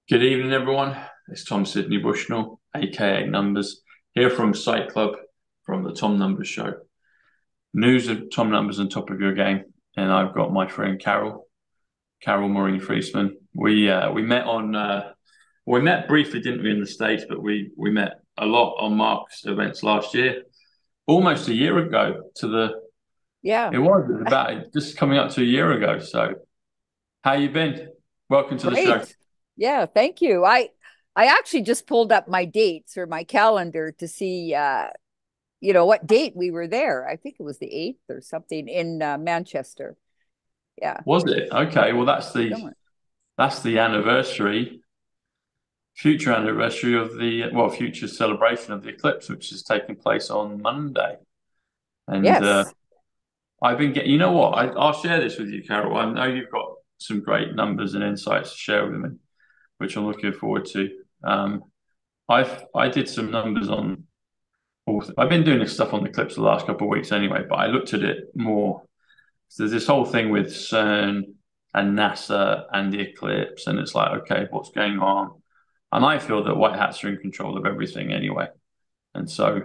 Good evening, everyone. It's Tom Sydney Bushnell, aka Numbers, here from Psych Club from the Tom Numbers Show. News of Tom Numbers on top of your game, and I've got my friend Carole Maureen Friesen. We met we met briefly, didn't we, in the States, but we met a lot on Mark's events last year, almost a year ago. Yeah, It was about just coming up to a year ago. So, how you been? Welcome to the show. great. Yeah, thank you. I actually just pulled up my dates or my calendar to see what date we were there. I think it was the 8th or something in Manchester. Yeah. Was it? Okay, well Somewhere. that's the future anniversary of future celebration of the eclipse, which is taking place on Monday. And Yes. I've been getting, you know what? I'll share this with you, Carole. I know you've got some great numbers and insights to share with me, which I'm looking forward to. I did some numbers on. I've been doing this stuff on the eclipse the last couple of weeks anyway, but I looked at it more. So there's this whole thing with CERN and NASA and the eclipse, and it's like, okay, what's going on? And I feel that white hats are in control of everything anyway. And so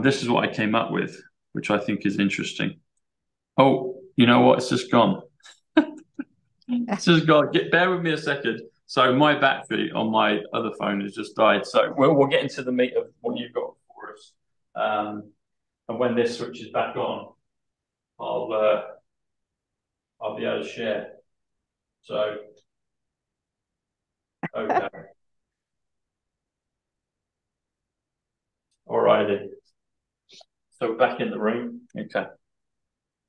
this is what I came up with, which I think is interesting. Oh, you know what? It's just gone. It's just gone. Bear with me a second. So my battery on my other phone has just died. So we'll get into the meat of what you've got for us. And when this switches back on, I'll uh, I'll be able to share. So okay, all righty. So we're back in the room. Okay.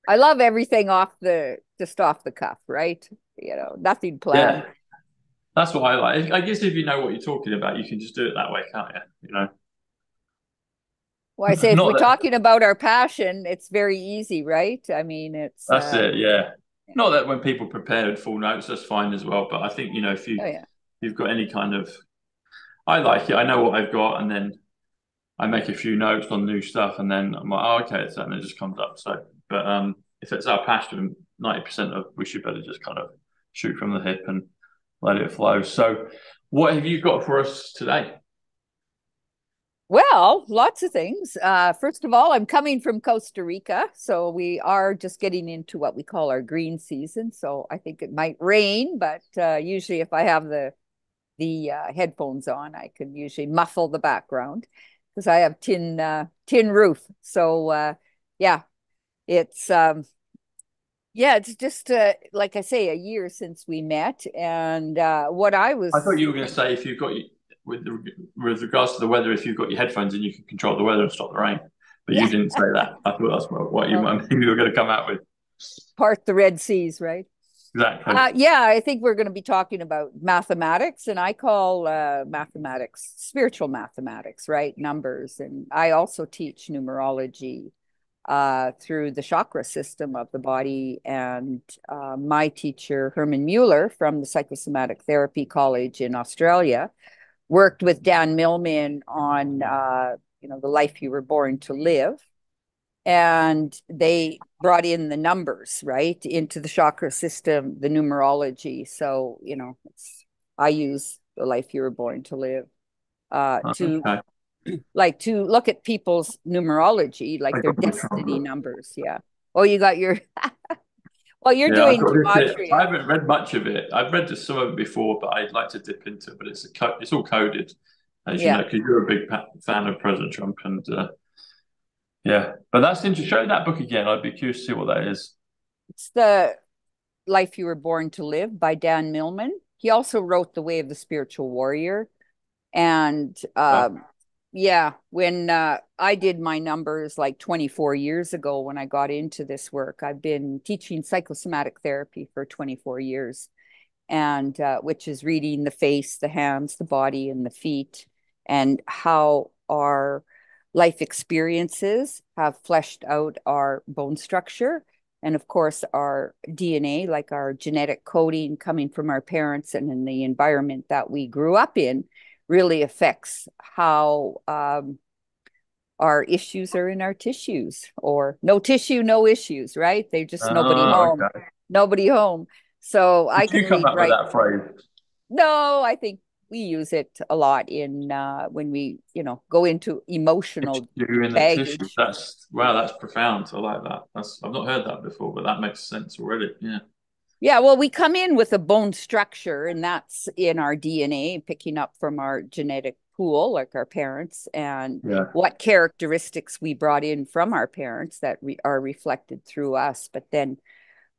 I love everything just off the cuff, right? Nothing planned. Yeah, that's what I like. I guess if you know what you're talking about, you can just do it that way, can't you? You know, Well, I say if we're not that talking about our passion, it's very easy, right? I mean, it's that's it. Yeah, not that when people prepared full notes, that's fine as well. But I think if oh yeah. you've got any kind of, I like it. I know what I've got, and then I make a few notes on new stuff, and then I'm like, oh, okay, so and it just comes up. So, but if it's our passion, 90% of we should better just kind of shoot from the hip and let it flow. So, what have you got for us today? Well, lots of things. First of all, I'm coming from Costa Rica, so we are just getting into what we call our green season. So I think it might rain, but usually if I have the headphones on, I can usually muffle the background because I have tin roof. So yeah, it's yeah, it's just like I say, a year since we met, and what I I thought was you were going to thinking, say if you've got with regards to the weather, if you've got your headphones and you can control the weather and stop the rain, but you yeah, didn't say that. I thought that's what you well, might maybe you were going to come out with. part the Red Seas, right? Exactly. Yeah, I think we're going to be talking about mathematics, and I call mathematics spiritual mathematics, right? Numbers. And I also teach numerology through the chakra system of the body. And my teacher, Herman Mueller from the Psychosomatic Therapy College in Australia, worked with Dan Millman on, the life you were born to live, and they brought in the numbers right into the chakra system, the numerology. So I use the life you were born to live to Okay. like to look at people's numerology, I like their got the destiny tablet. numbers. Yeah. Oh, you got your well, you're Yeah, I've doing got this bit. I gematria. haven't read much of it. I've read just some of it before, but I'd like to dip into it. But it's all coded, as you know, Yeah, because you're a big fan of President Trump, and yeah. But that's interesting. Show that book again. I'd be curious to see what that is. it's the Life You Were Born to Live by Dan Millman. He also wrote The Way of the Spiritual Warrior. And Wow. yeah, when I did my numbers like 24 years ago when I got into this work, I've been teaching psychosomatic therapy for 24 years, and which is reading the face, the hands, the body, and the feet, and how our life experiences have fleshed out our bone structure. And of course, our DNA, like our genetic coding coming from our parents and in the environment that we grew up in, really affects how our issues are in our tissues, or no tissue, no issues, right? They just Oh, okay. nobody home. So I Did can you come read up with right. that phrase? No, I think we use it a lot in when we, go into emotional Tissue in the tissue. baggage. That's wow, that's profound. I like that. I've not heard that before, but that makes sense already. Yeah. Yeah, well, we come in with a bone structure, and that's in our DNA, picking up from our genetic pool, like our parents, and Yeah. what characteristics we brought in from our parents that are reflected through us. But then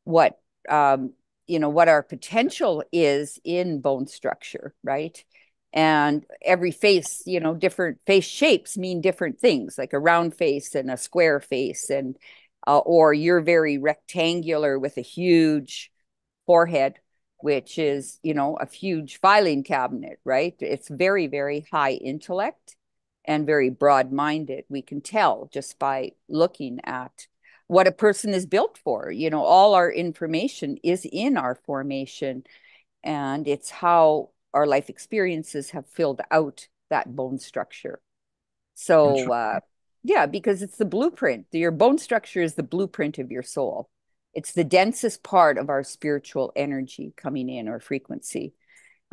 what, what our potential is in bone structure, right? And every face, different face shapes mean different things, like a round face and a square face, and or you're very rectangular with a huge forehead, which is, a huge filing cabinet, right? It's very, very high intellect and very broad minded. We can tell just by looking at what a person is built for. All our information is in our formation, and it's how our life experiences have filled out that bone structure. So, yeah, because it's the blueprint. Your bone structure is the blueprint of your soul. It's the densest part of our spiritual energy coming in, or frequency.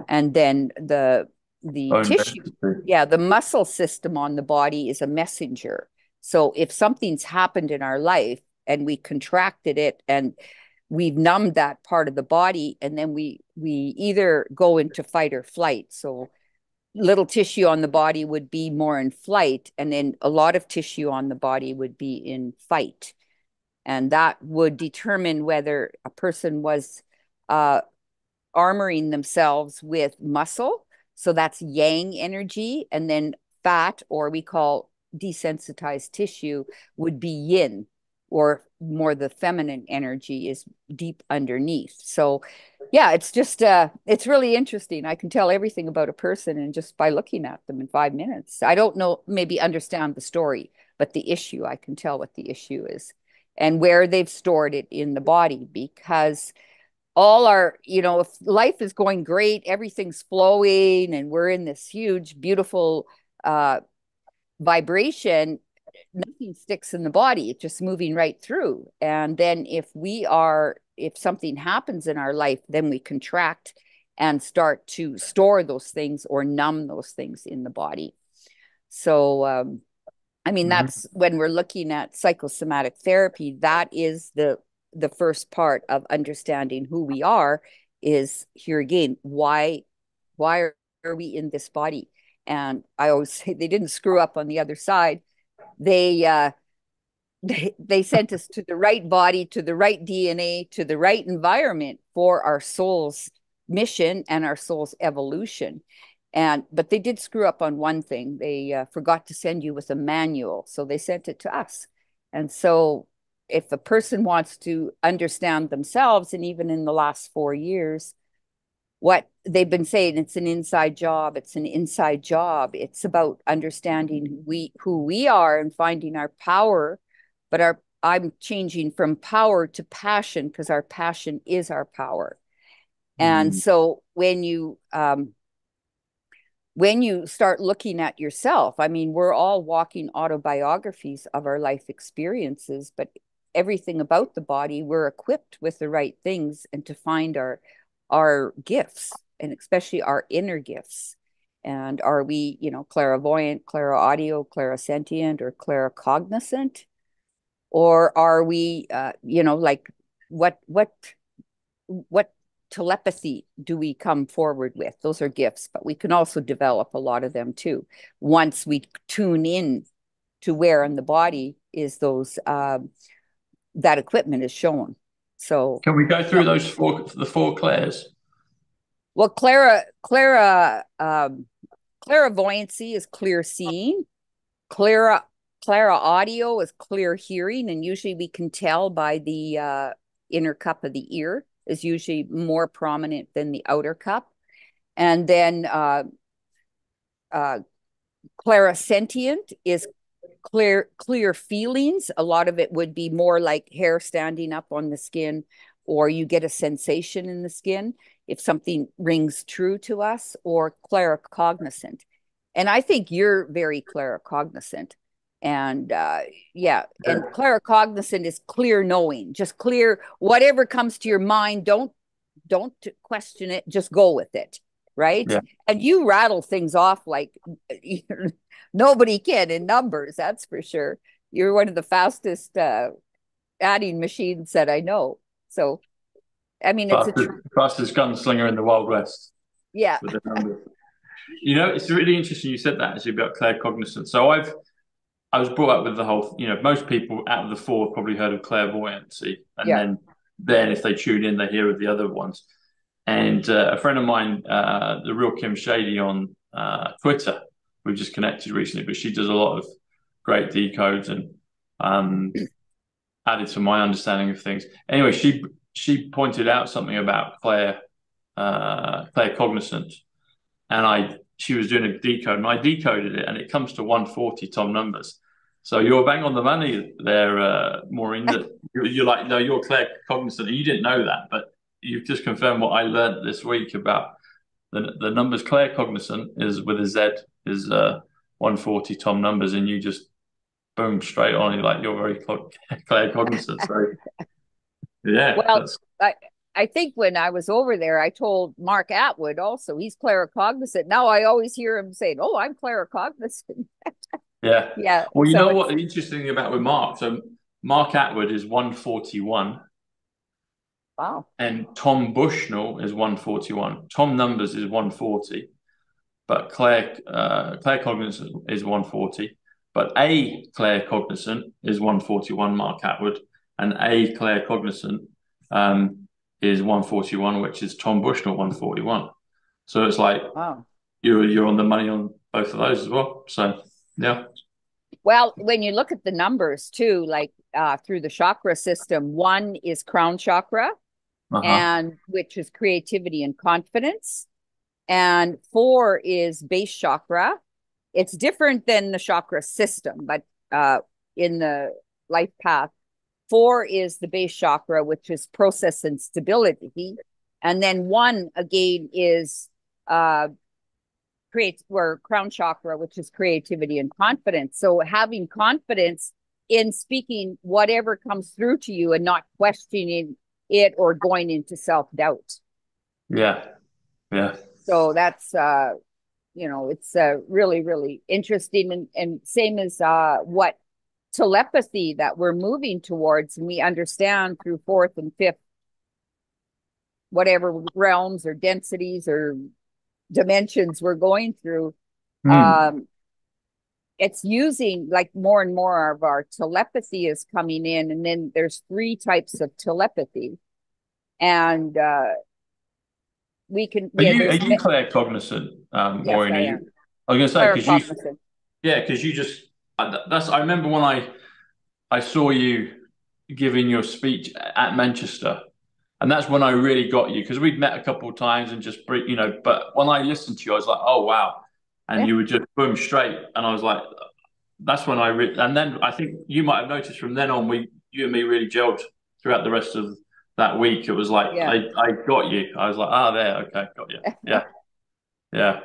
And then the Bone tissue, density. yeah, the muscle system on the body is a messenger. So if something's happened in our life and we contracted it and we've numbed that part of the body, and then we either go into fight or flight. So little tissue on the body would be more in flight, and then a lot of tissue on the body would be in fight. And that would determine whether a person was uh, armoring themselves with muscle. So that's yang energy. And then fat, or we call desensitized tissue, would be yin, or more the feminine energy is deep underneath. So yeah, it's just it's really interesting. I can tell everything about a person and just by looking at them in 5 minutes. I don't know, maybe understand the story, but the issue, I can tell what the issue is and where they've stored it in the body. Because all our, if life is going great, everything's flowing, and we're in this huge, beautiful uh, vibration, nothing sticks in the body. It's just moving right through. And then if something happens in our life, then we contract and start to store those things or numb those things in the body. So, I mean, Mhm. that's when we're looking at psychosomatic therapy. That is the first part of understanding who we are. Is here again, why are we in this body? And I always say they didn't screw up on the other side. They they sent us to the right body, to the right DNA, to the right environment for our soul's mission and our soul's evolution. And but they did screw up on one thing. They forgot to send you with a manual, so they sent it to us. And so, if a person wants to understand themselves, and even in the last 4 years, what they've been saying, it's an inside job. It's an inside job. It's about understanding who we are and finding our power. But I'm changing from power to passion, because our passion is our power. And Mm. so when you start looking at yourself, I mean, we're all walking autobiographies of our life experiences, but everything about the body, we're equipped with the right things and to find our gifts, and especially our inner gifts. And are we, clairvoyant, clairaudio, clairsentient, or claircognizant? Or are we, like what telepathy do we come forward with? Those are gifts, but we can also develop a lot of them too once we tune in to where in the body is those that equipment is shown. So, Can we go yeah. through the four clairs? Well, clairvoyancy is clear seeing. Clara audio is clear hearing, and usually we can tell by the inner cup of the ear is usually more prominent than the outer cup. And then uh, clairsentient is clear feelings. A lot of it would be more like hair standing up on the skin, or you get a sensation in the skin if something rings true to us. Or claircognizant, and I think you're very claircognizant. And yeah, and claircognizant is clear knowing, just clear whatever comes to your mind. Don't question it, just go with it. right? Yeah. And you rattle things off like nobody can in numbers, that's for sure. You're one of the fastest adding machines that I know. So, I mean, it's a Fastest gunslinger in the Wild West yeah, with the numbers. You know, it's really interesting you said that actually about claircognizance. So I was brought up with the whole, you know, most people out of the four have probably heard of clairvoyancy, and yeah, then if they tune in, they hear of the other ones. And a friend of mine, the real Kim Shady on Twitter, we've just connected recently, but she does a lot of great decodes and added to my understanding of things. Anyway, she pointed out something about claircognizance, and she was doing a decode, and I decoded it, and it comes to 140 Tom numbers. So you're bang on the money there, Maureen. That you're like, no, you're claircognizant, and you didn't know that, but you've just confirmed what I learned this week about the numbers. Claircognizant is with a Z is 140 Tom numbers, and you just boom straight on. You're like, you're very claircognizant. So yeah, well, that's I think when I was over there, I told Mark Atwood also, he's claircognizant. Now I always hear him saying, oh, I'm claircognizant. yeah. Yeah. Well, you So know it's, what the interesting thing about with Mark? So Mark Atwood is 141 wow. and Tom Bushnell is 141. Tom Numbers is 140, but Claire Cognizant is 140. But A Claire Cognizant is 141, Mark Atwood, and A Claire Cognizant is 141, which is Tom Bushnell 141. So it's like Wow. you're on the money on both of those as well. So yeah. Well, when you look at the numbers too, like through the chakra system, one is crown chakra, Uh-huh. and which is creativity and confidence. And four is base chakra. It's different than the chakra system, but in the life path, four is the base chakra, which is process and stability. And then one again is creates where crown chakra, which is creativity and confidence. So having confidence in speaking whatever comes through to you and not questioning it or going into self-doubt. Yeah. Yeah. So that's it's really, really interesting, and same as what telepathy that we're moving towards, and we understand through fourth and fifth, whatever realms or densities or dimensions we're going through. Hmm. Um, it's using like more and more of our telepathy is coming in, and then there's three types of telepathy, and Are yeah, you claircognizant, yes, Maureen? I Are am you? I was going to say because claircognizant. you just that's. I remember when I saw you giving your speech at Manchester, and that's when I really got you because we'd met a couple of times and just you know. But when I listened to you, I was like, oh wow, and Yeah, you were just boom straight, and I was like, that's when and then I think you might have noticed from then on you and me really gelled throughout the rest of that week. It was like yeah. I got you. I was like, there, okay, got you. Yeah, yeah.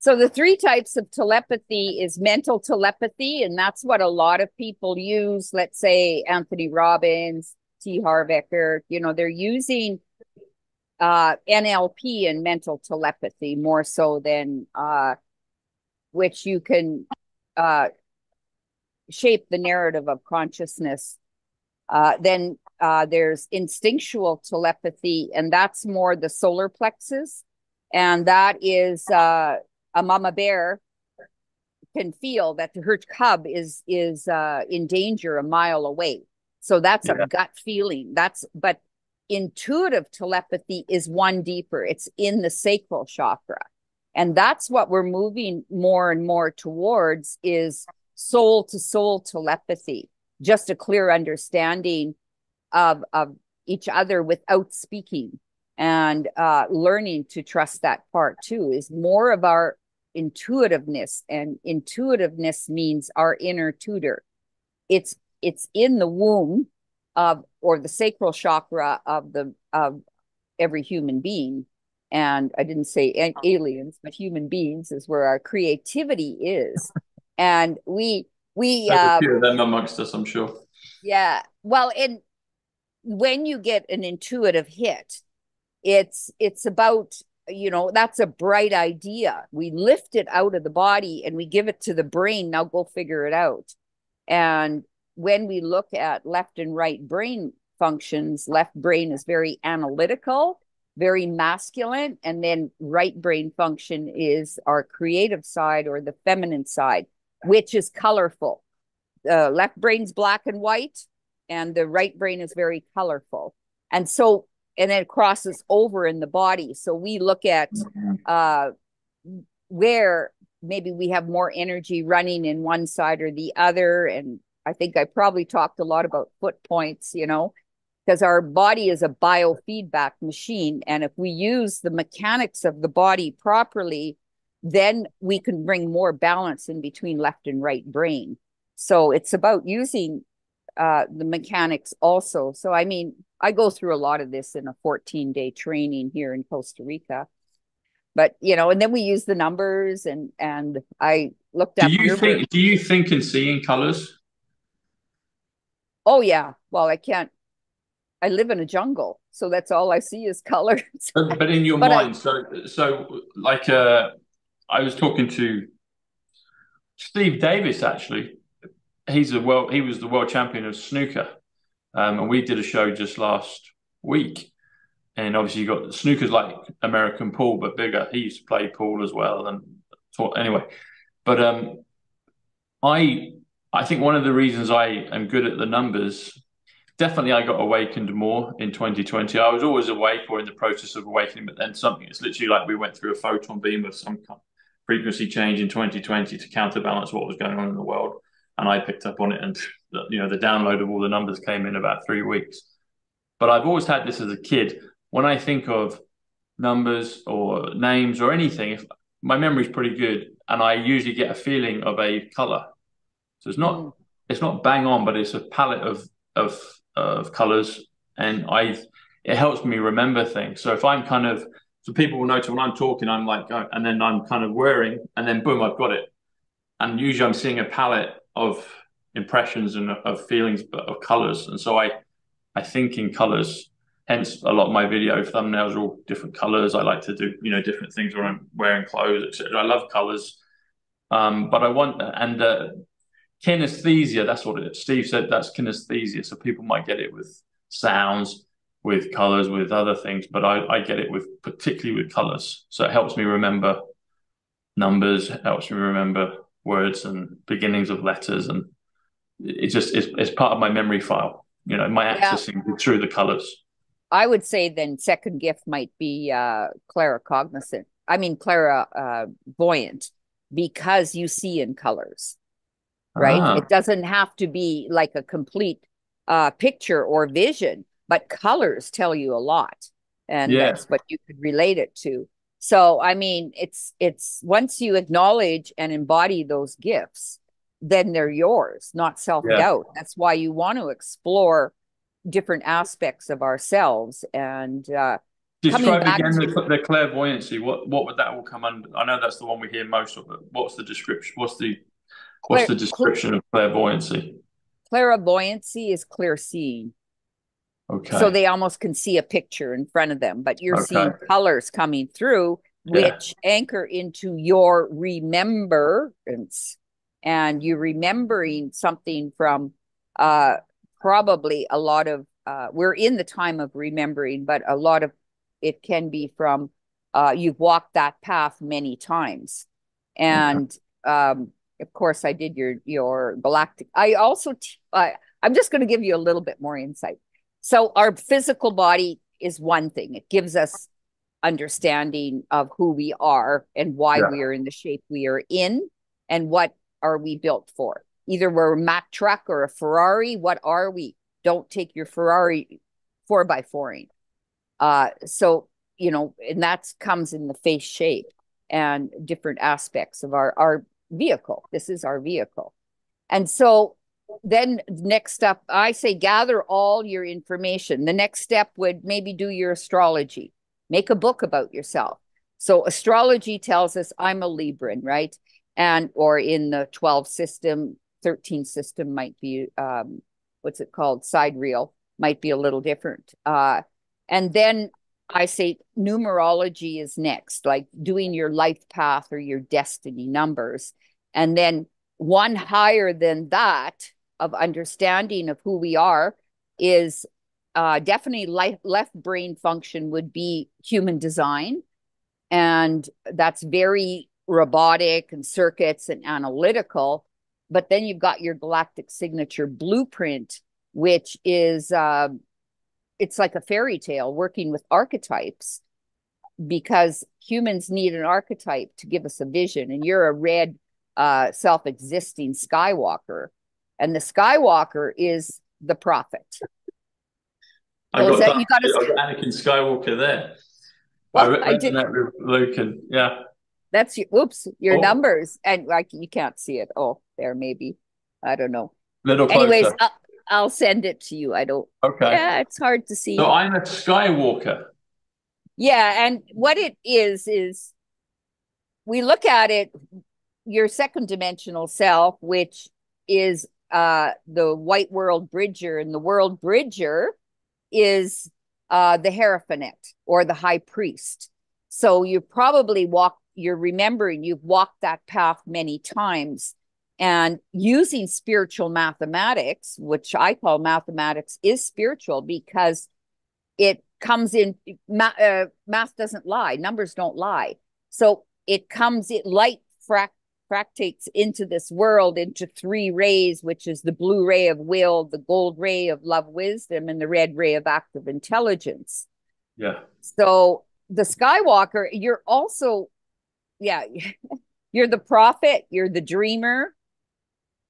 So the three types of telepathy is mental telepathy, and that's what a lot of people use. Let's say Anthony Robbins, T. Harv Eker, they're using NLP and mental telepathy more so than which you can uh, shape the narrative of consciousness. Then there's instinctual telepathy, and that's more the solar plexus, and that is a mama bear can feel that her cub is in danger a mile away. So that's a Yeah. gut feeling. But intuitive telepathy is one deeper. It's in the sacral chakra. And that's what we're moving more and more towards is soul to soul telepathy, just a clear understanding of each other without speaking, and learning to trust that part too is more of our intuitiveness, and intuitiveness means our inner tutor. It's in the womb of, or the sacral chakra of every human being. And I didn't say aliens, but human beings is where our creativity is. And we There's a few of them amongst us, I'm sure. yeah, well, and when you get an intuitive hit, it's about that's a bright idea. We lift it out of the body and we give it to the brain. Now go figure it out. And when we look at left and right brain functions, left brain is very analytical, very masculine. And then right brain function is our creative side or the feminine side, which is colorful. Left brain's black and white, and the right brain is very colorful. And then it crosses over in the body. So we look at where maybe we have more energy running in one side or the other. And I think I probably talked a lot about foot points, because our body is a biofeedback machine. And if we use the mechanics of the body properly, then we can bring more balance in between left and right brain. So it's about using the mechanics also. So, I mean, I go through a lot of this in a 14-day training here in Costa Rica. But, and then we use the numbers and I looked up. Do you think and see in colors? Oh, yeah. Well, I live in a jungle, so that's all I see is colors. But in your mind, so like I was talking to Steve Davis actually. He was the world champion of snooker, and we did a show just last week. And obviously, you got snooker's like American pool but bigger. He used to play pool as well, and anyway. But I think one of the reasons I am good at the numbers. Definitely, I got awakened more in 2020. I was always awake or in the process of awakening, but then it's literally like we went through a photon beam of some kind of frequency change in 2020 to counterbalance what was going on in the world. And I picked up on it, and the download of all the numbers came in about 3 weeks. But I've always had this as a kid. When I think of numbers or names or anything, if my memory's pretty good, and I usually get a feeling of a color. So it's not bang on, but it's a palette of colors, and it helps me remember things. So if I'm so people will notice when I'm talking, I'm like, oh, and then I'm kind of whirring, and then boom, I've got it. And usually I'm seeing a palette of impressions and of feelings, but of colors. And so I think in colors. Hence, a lot of my video thumbnails are all different colors. I like to do different things where I'm wearing clothes, etc. I love colors, but I want kinesthesia. That's what Steve said. That's kinesthesia. So people might get it with sounds, with colors, with other things, but I get it particularly with colors. So it helps me remember numbers, helps me remember words and beginnings of letters, and it's part of my memory file. My accessing through the colors. I would say then second gift might be claircognizant. I mean, clairvoyant, because you see in colors, right? It doesn't have to be like a complete picture or vision, but colors tell you a lot. And that's what you could relate it to. So, I mean, it's once you acknowledge and embody those gifts, then they're yours, not self-doubt. That's why you want to explore different aspects of ourselves. And describe again the clairvoyancy. What would that all come under? I know that's the one we hear most of, but what's the description? What's the description of clairvoyancy? Clairvoyancy is clear seeing. Okay. So they almost can see a picture in front of them, but you're seeing colors coming through, which anchor into your remembrance. And you're remembering something from probably a lot of, we're in the time of remembering, but a lot of it can be from, you've walked that path many times. And of course, I did your galactic. I also, I'm just going to give you a little bit more insight. So our physical body is one thing. It gives us understanding of who we are and why we are in the shape we are in and what are we built for. Either we're a Mack truck or a Ferrari. What are we? Don't take your Ferrari 4x4ing. So, and that comes in the face shape and different aspects of our vehicle. This is our vehicle. And so then next up, I say gather all your information. The next step would maybe do your astrology. Make a book about yourself. So astrology tells us I'm a Libran, right? Or in the 12 system, 13 system might be, what's it called? Sidereal might be a little different. And then I say numerology is next, like doing your life path or your destiny numbers. And then one higher than that of understanding of who we are is definitely left brain function would be human design. And that's very robotic and circuits and analytical. But then you've got your galactic signature blueprint, which is it's like a fairy tale working with archetypes because humans need an archetype to give us a vision. And you're a red self-existing Skywalker. And the Skywalker is the prophet. I got that. I got Anakin Skywalker there. Well, I did that with Luke, and yeah. That's your numbers, and like you can't see it. Oh, there maybe. I don't know. Little closer. Anyways, I'll send it to you. I don't. Okay. Yeah, it's hard to see. So I'm a Skywalker. Yeah, and what it is we look at it, your second dimensional self, which is the white world bridger, and the world bridger is the Hierophant or the high priest. So you probably you're remembering you've walked that path many times, and using spiritual mathematics, which I call mathematics is spiritual because it comes in, math doesn't lie, numbers don't lie. So light fractates into this world into three rays, which is the blue ray of will, the gold ray of love wisdom, and the red ray of active intelligence. Yeah. So the Skywalker, you're also, yeah, you're the prophet, you're the dreamer,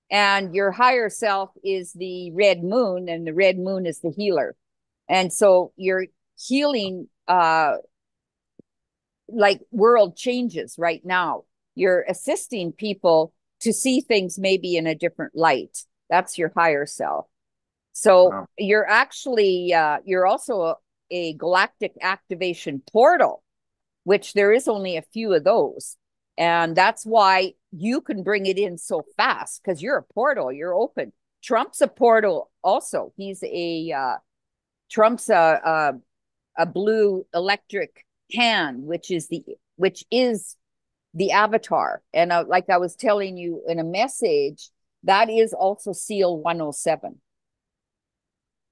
and your higher self is the red moon, and the red moon is the healer. And so you're healing like world changes right now. You're assisting people to see things maybe in a different light. That's your higher self. So wow. You're actually, you're also a galactic activation portal, which there is only a few of those. And that's why you can bring it in so fast, because you're a portal, you're open. Trump's a portal also. Trump's a blue electric hand, which is the avatar. And like I was telling you in a message, that is also seal 107.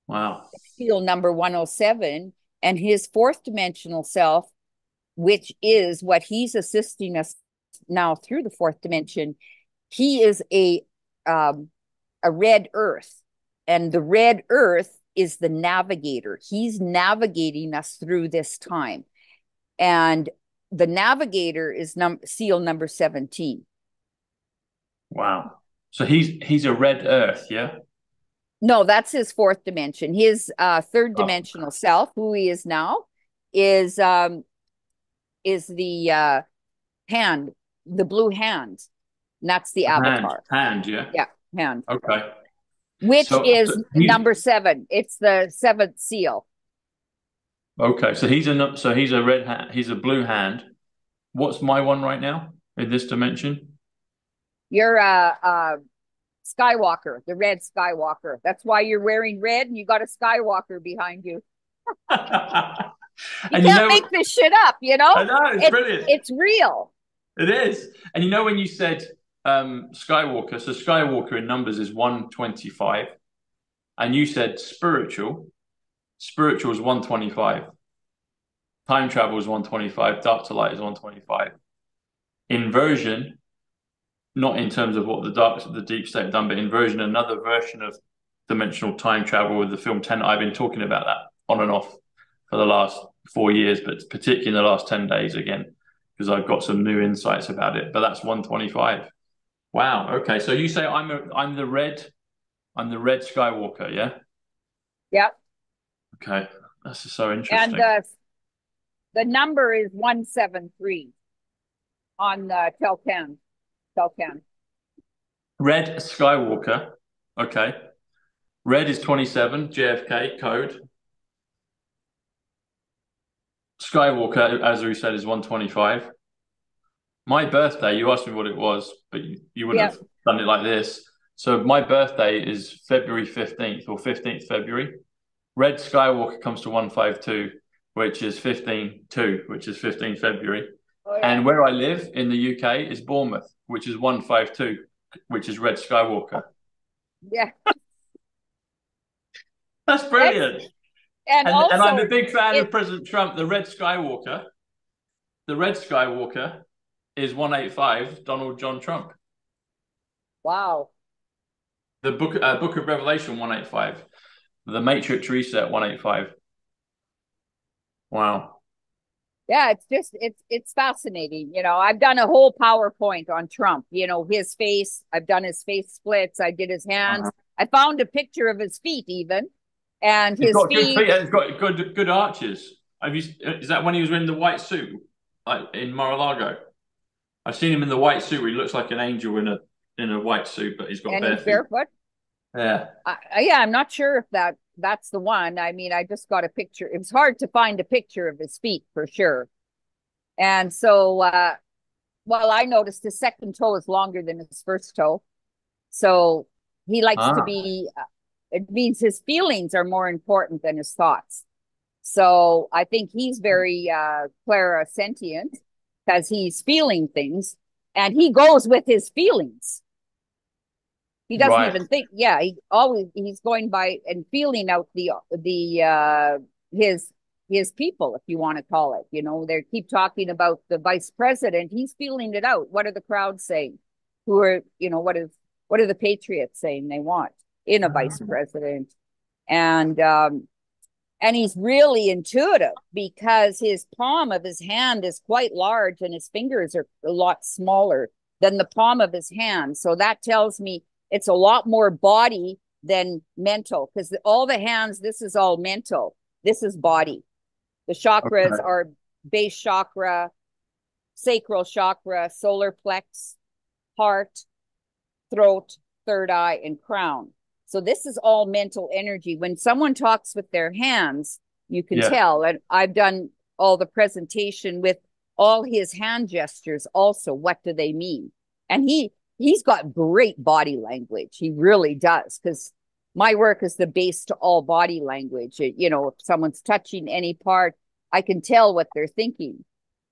Wow. Seal number 107. And his fourth dimensional self, which is what he's assisting us now through the fourth dimension, he is a red earth. And the red earth is the navigator. He's navigating us through this time. And the navigator is seal number 17. Wow. So he's a red earth, yeah? No, that's his fourth dimension. His third dimensional self, who he is now, is the hand, the blue hand. And that's the avatar. Hand, yeah? Yeah, hand. Okay. Which is number 7. It's the 7th seal. Okay, so he's a red hand, he's a blue hand. What's my one right now in this dimension? You're a Skywalker, the red Skywalker. That's why you're wearing red and you got a Skywalker behind you. You can't make this shit up, you know? I know, it's brilliant. It's real. It is. And you know when you said Skywalker, so Skywalker in numbers is 125. And you said spiritual is 125. Time travel is 125. Dark to light is 125. Inversion, not in terms of what the deep state have done, but inversion, another version of dimensional time travel with the film Tenet. I've been talking about that on and off for the last 4 years, but particularly in the last 10 days again, because I've got some new insights about it. But that's 125. Wow. Okay. So you say I'm the red Skywalker, yeah? Yep. Okay. That's just so interesting. And the number is 173 on the Telcan. Red Skywalker. Okay. Red is 27, JFK code. Skywalker, as we said, is 125. My birthday, you asked me what it was, but you wouldn't have done it like this. So my birthday is February 15th or 15th February. Red Skywalker comes to 152, which is 15-2, which is 15 February. Oh, yeah. And where I live in the UK is Bournemouth, which is 152, which is Red Skywalker. Yeah. That's brilliant. And And also, I'm a big fan of President Trump. The Red Skywalker is 185, Donald John Trump. wow. The Book of Revelation 185. The Matrix Reset 185. Wow. Yeah, it's fascinating. I've done a whole PowerPoint on Trump, his face. I've done his face splits. I did his hands. I found a picture of his feet even. And He's his got good feet. feet. He's got good arches. Is that when he was in the white suit, like in Mar-a-Lago? I've seen him in the white suit where he looks like an angel in a white suit, but he's got And bare he's feet. barefoot. Yeah. Yeah, I'm not sure if that's the one. I mean, I just got a picture. It was hard to find a picture of his feet for sure. And so, well, I noticed his second toe is longer than his first toe. So he likes to be, it means his feelings are more important than his thoughts. So I think he's very clairsentient because he's feeling things and he goes with his feelings. He doesn't Right. even think. Yeah, he's going by and feeling out his people, if you want to call it. They keep talking about the vice president. He's feeling it out. What are the crowds saying? What are the patriots saying they want in a vice president? And he's really intuitive because his palm of his hand is quite large and his fingers are a lot smaller than the palm of his hand. So that tells me it's a lot more body than mental because all the hands, this is all mental. This is body. The chakras are base chakra, sacral chakra, solar plex, heart, throat, third eye, and crown. So this is all mental energy. When someone talks with their hands, you can tell. And I've done all the presentation with all his hand gestures also. What do they mean? And he's got great body language. He really does, because my work is the base to all body language. If someone's touching any part, I can tell what they're thinking,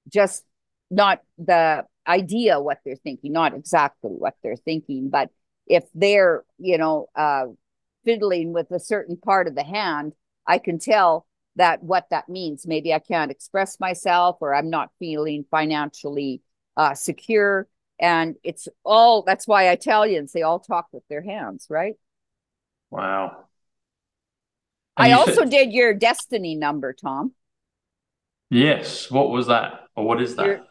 just not the idea what they're thinking, not exactly what they're thinking, but if they're, fiddling with a certain part of the hand, I can tell what that means. Maybe I can't express myself or I'm not feeling financially secure. And that's why Italians, they all talk with their hands, right? Wow. I also did your destiny number, Tom. Yes. What was that? Or what is that?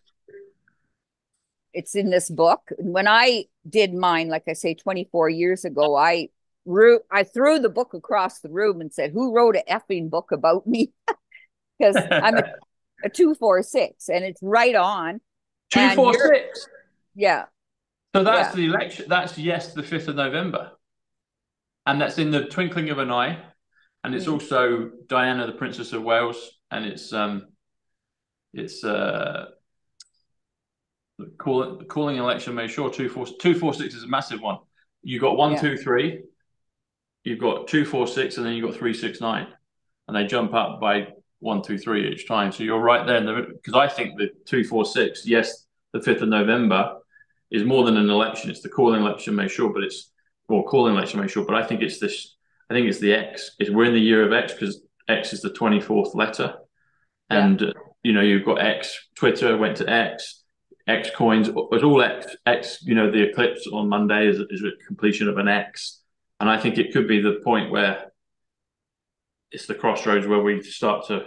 It's in this book. When I did mine, like I say, 24 years ago, I threw the book across the room and said, who wrote an effing book about me? Because I'm a 246 and it's right on. 246. Yeah. So that's the election. That's the 5th of November. And that's in the twinkling of an eye. And it's also Diana, the Princess of Wales. And it's calling election made sure 246 is a massive one. You got 1, 2, 3. You've got 246, and then you've got 369, and they jump up by 1, 2, 3 each time. So you're right there, because I think the 246, the 5th of November, is more than an election. It's the calling election made sure, calling election made sure. But I think it's this. I think it's the X. We're in the year of X because X is the 24th letter, and you've got X. Twitter went to X. X coins. It's all X. X. The eclipse on Monday is a completion of an X. And I think it could be the point where it's the crossroads where we start to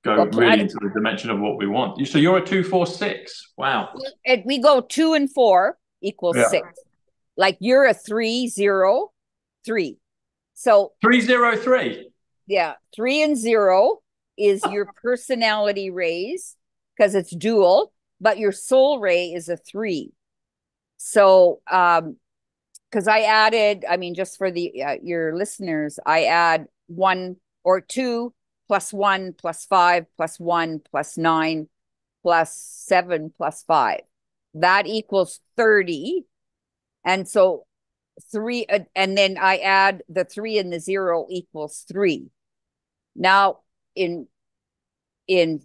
go really into the dimension of what we want. So you're a 246. Wow. We go 2 and 4 equals 6. Like you're a 303. So 303. Yeah. 3 and 0 is your personality rays because it's dual, but your soul ray is a 3. So, because I added, just for your listeners, I add 1 or 2 plus 1 plus 5 plus 1 plus 9 plus 7 plus 5. That equals 30. And so 3, and then I add the 3 and the 0 equals 3. Now, in in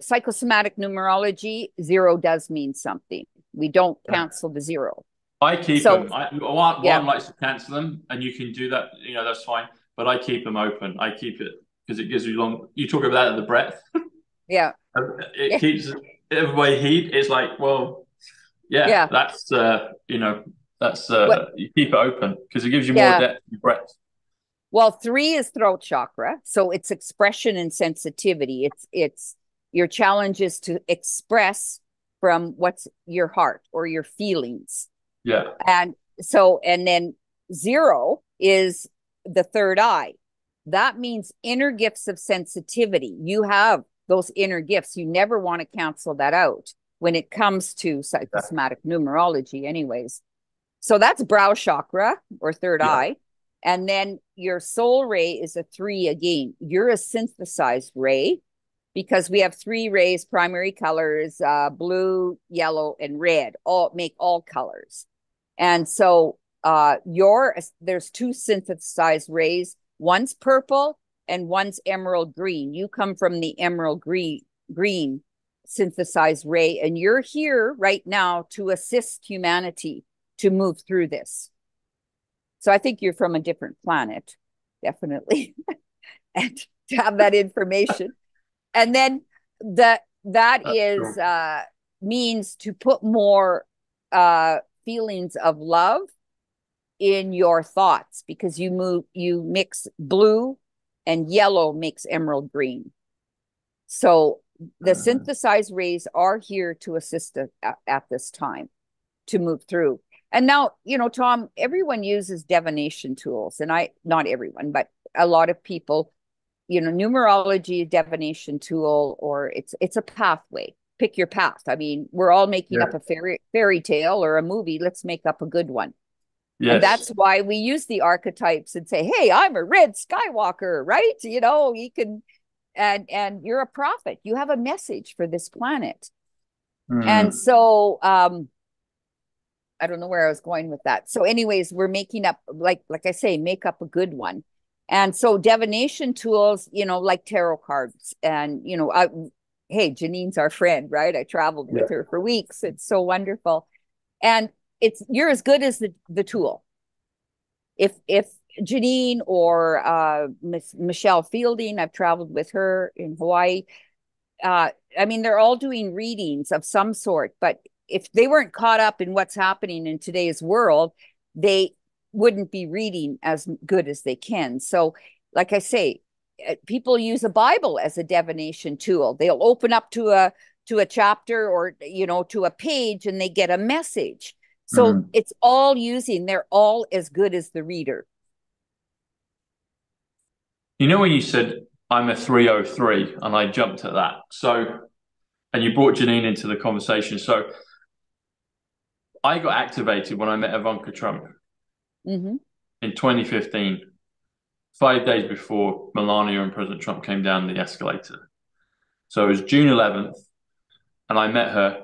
psychosomatic numerology, 0 does mean something. We don't cancel the 0. I keep So, them. One yeah, likes to cancel them, and you can do that. That's fine. But I keep them open. I keep it because it gives you long. You talk about the breadth. yeah, It yeah, keeps everybody heat. It's like, well, yeah, yeah. that's that's What? you keep it open because it gives you more Yeah. depth and breadth. Well, 3 is throat chakra, so it's expression and sensitivity. It's your challenge is to express from what's your heart or your feelings. Yeah, And so, and then 0 is the third eye. That means inner gifts of sensitivity. You have those inner gifts. You never want to cancel that out when it comes to psychosomatic numerology, anyways. So that's brow chakra or third yeah, eye. And then your soul ray is a 3 again. You're a synthesized ray because we have 3 rays, primary colors, blue, yellow, and red, all make all colors. And so there's 2 synthesized rays. One's purple and one's emerald green. You come from the emerald green synthesized ray, and you're here right now to assist humanity to move through this. So I think you're from a different planet, definitely, and to have that information. And then that is sure. means to put more feelings of love in your thoughts because you mix blue and yellow makes emerald green. So the synthesized rays are here to assist at this time to move through. And now, Tom, everyone uses divination tools, and not everyone, but a lot of people, numerology, divination tool, or it's a pathway. Pick your path. I mean, we're all making up a fairy tale or a movie. Let's make up a good one. And Yes. that's why we use the archetypes and say, hey, I'm a red Skywalker, right? You can, and you're a prophet. You have a message for this planet. And so, I don't know where I was going with that. So, anyways, we're making up, like I say, make up a good one. And so divination tools, like tarot cards. And, hey, Janine's our friend, right? I traveled Yeah. with her for weeks. It's so wonderful. And you're as good as the tool. If Janine or Michelle Fielding, I've traveled with her in Hawaii. I mean, they're all doing readings of some sort, but if they weren't caught up in what's happening in today's world, they wouldn't be reading as good as they can. So, like I say, people use a Bible as a divination tool. They'll open up to a chapter or to a page and they get a message. So it's all they're all as good as the reader. When you said I'm a 303 and I jumped at that. So, and you brought Janine into the conversation. So I got activated when I met Ivanka Trump in 2015, 5 days before Melania and President Trump came down the escalator. So it was June 11th, and I met her.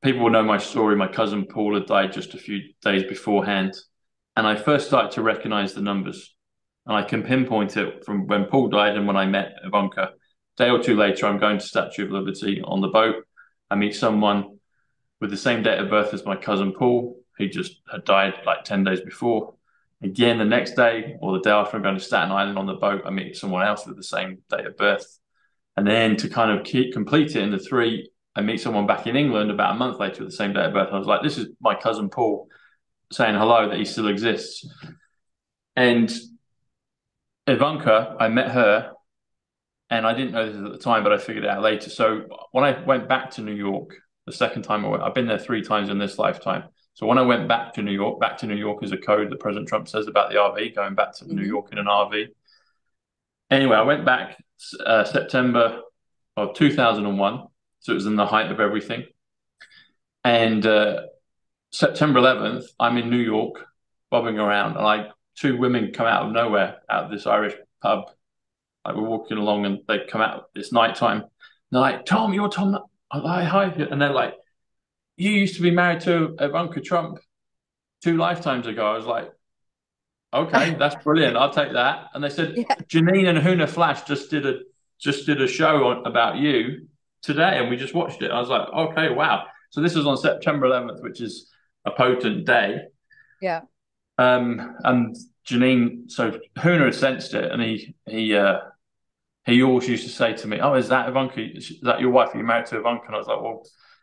People will know my story. My cousin Paul had died just a few days beforehand, and I first started to recognize the numbers. And I can pinpoint it from when Paul died and when I met Ivanka. A day or two later, I'm going to Statue of Liberty on the boat. I meet someone with the same date of birth as my cousin Paul, who just had died like 10 days before. Again, the next day or the day after, I'm going to Staten Island on the boat. I meet someone else with the same date of birth. And then to kind of complete it in the 3, I meet someone back in England about a month later with the same date of birth. I was like, this is my cousin Paul saying hello, that he still exists. And Ivanka, I met her, and I didn't know this at the time, but I figured it out later. So when I went back to New York, the second time I've been there 3 times in this lifetime. So when I went back to New York is a code that President Trump says about the RV, going back to New York in an RV. Anyway, I went back September of 2001. So it was in the height of everything. And September 11th, I'm in New York, bobbing around, and 2 women come out of nowhere, out of this Irish pub. We're walking along, and they come out. It's nighttime. They're like, "Tom, you're Tom." I'm like, "Hi." And they're like, "You used to be married to Ivanka Trump 2 lifetimes ago." I was like, "Okay, that's brilliant. I'll take that." And they said, Yeah. "Janine and Huna Flash just did just did a show about you today, and we just watched it. I was like, okay, wow. So this was on September 11th, which is a potent day. Yeah. And Janine, so Huna had sensed it, and he always used to say to me, "Oh, is that Ivanka? Is that your wife? Are you married to Ivanka?" And I was like, "Well,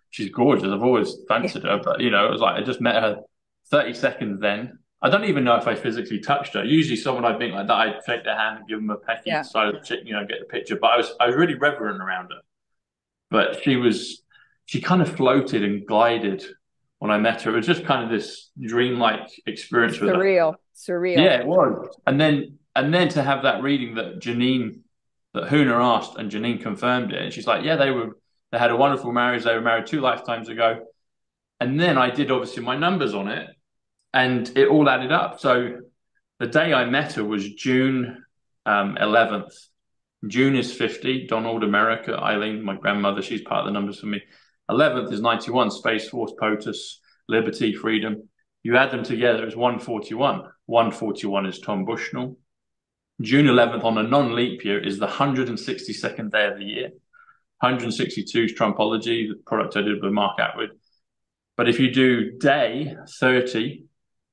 she's gorgeous. I've always fancied her, but it was like I just met her 30 seconds then. I don't even know if I physically touched her. Usually, someone I'd meet like that, I'd shake their hand and give them a pecky side of the chick, get the picture. But I was really reverent around her. But she kind of floated and glided when I met her. It was just kind of this dreamlike experience with her. Surreal. Yeah, it was. And then to have that reading that Huna asked and Janine confirmed it. And she's like, yeah, they had a wonderful marriage. They were married 2 lifetimes ago. And then I did obviously my numbers on it, and it all added up. So the day I met her was June 11th. June is 50, Donald, America, Eileen, my grandmother, she's part of the numbers for me. 11th is 91, Space Force, POTUS, Liberty, Freedom. You add them together, it's 141. 141 is Tom Bushnell. June 11th on a non-leap year is the 162nd day of the year. 162 is Trumpology, the product I did with Mark Atwood. But if you do day 30,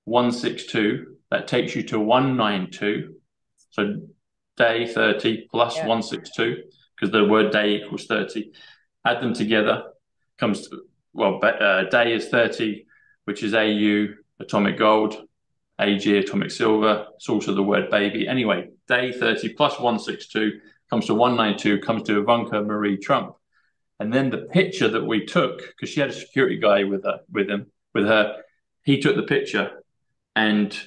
162, that takes you to 192. So day 30 plus 162, because the word day equals 30. Add them together, comes to, day is 30, which is AU, atomic gold, AG, atomic silver. It's also the word baby. Anyway, day 30 plus 162 comes to 192, comes to Ivanka Marie Trump. And then the picture that we took, because she had a security guy with her, he took the picture, and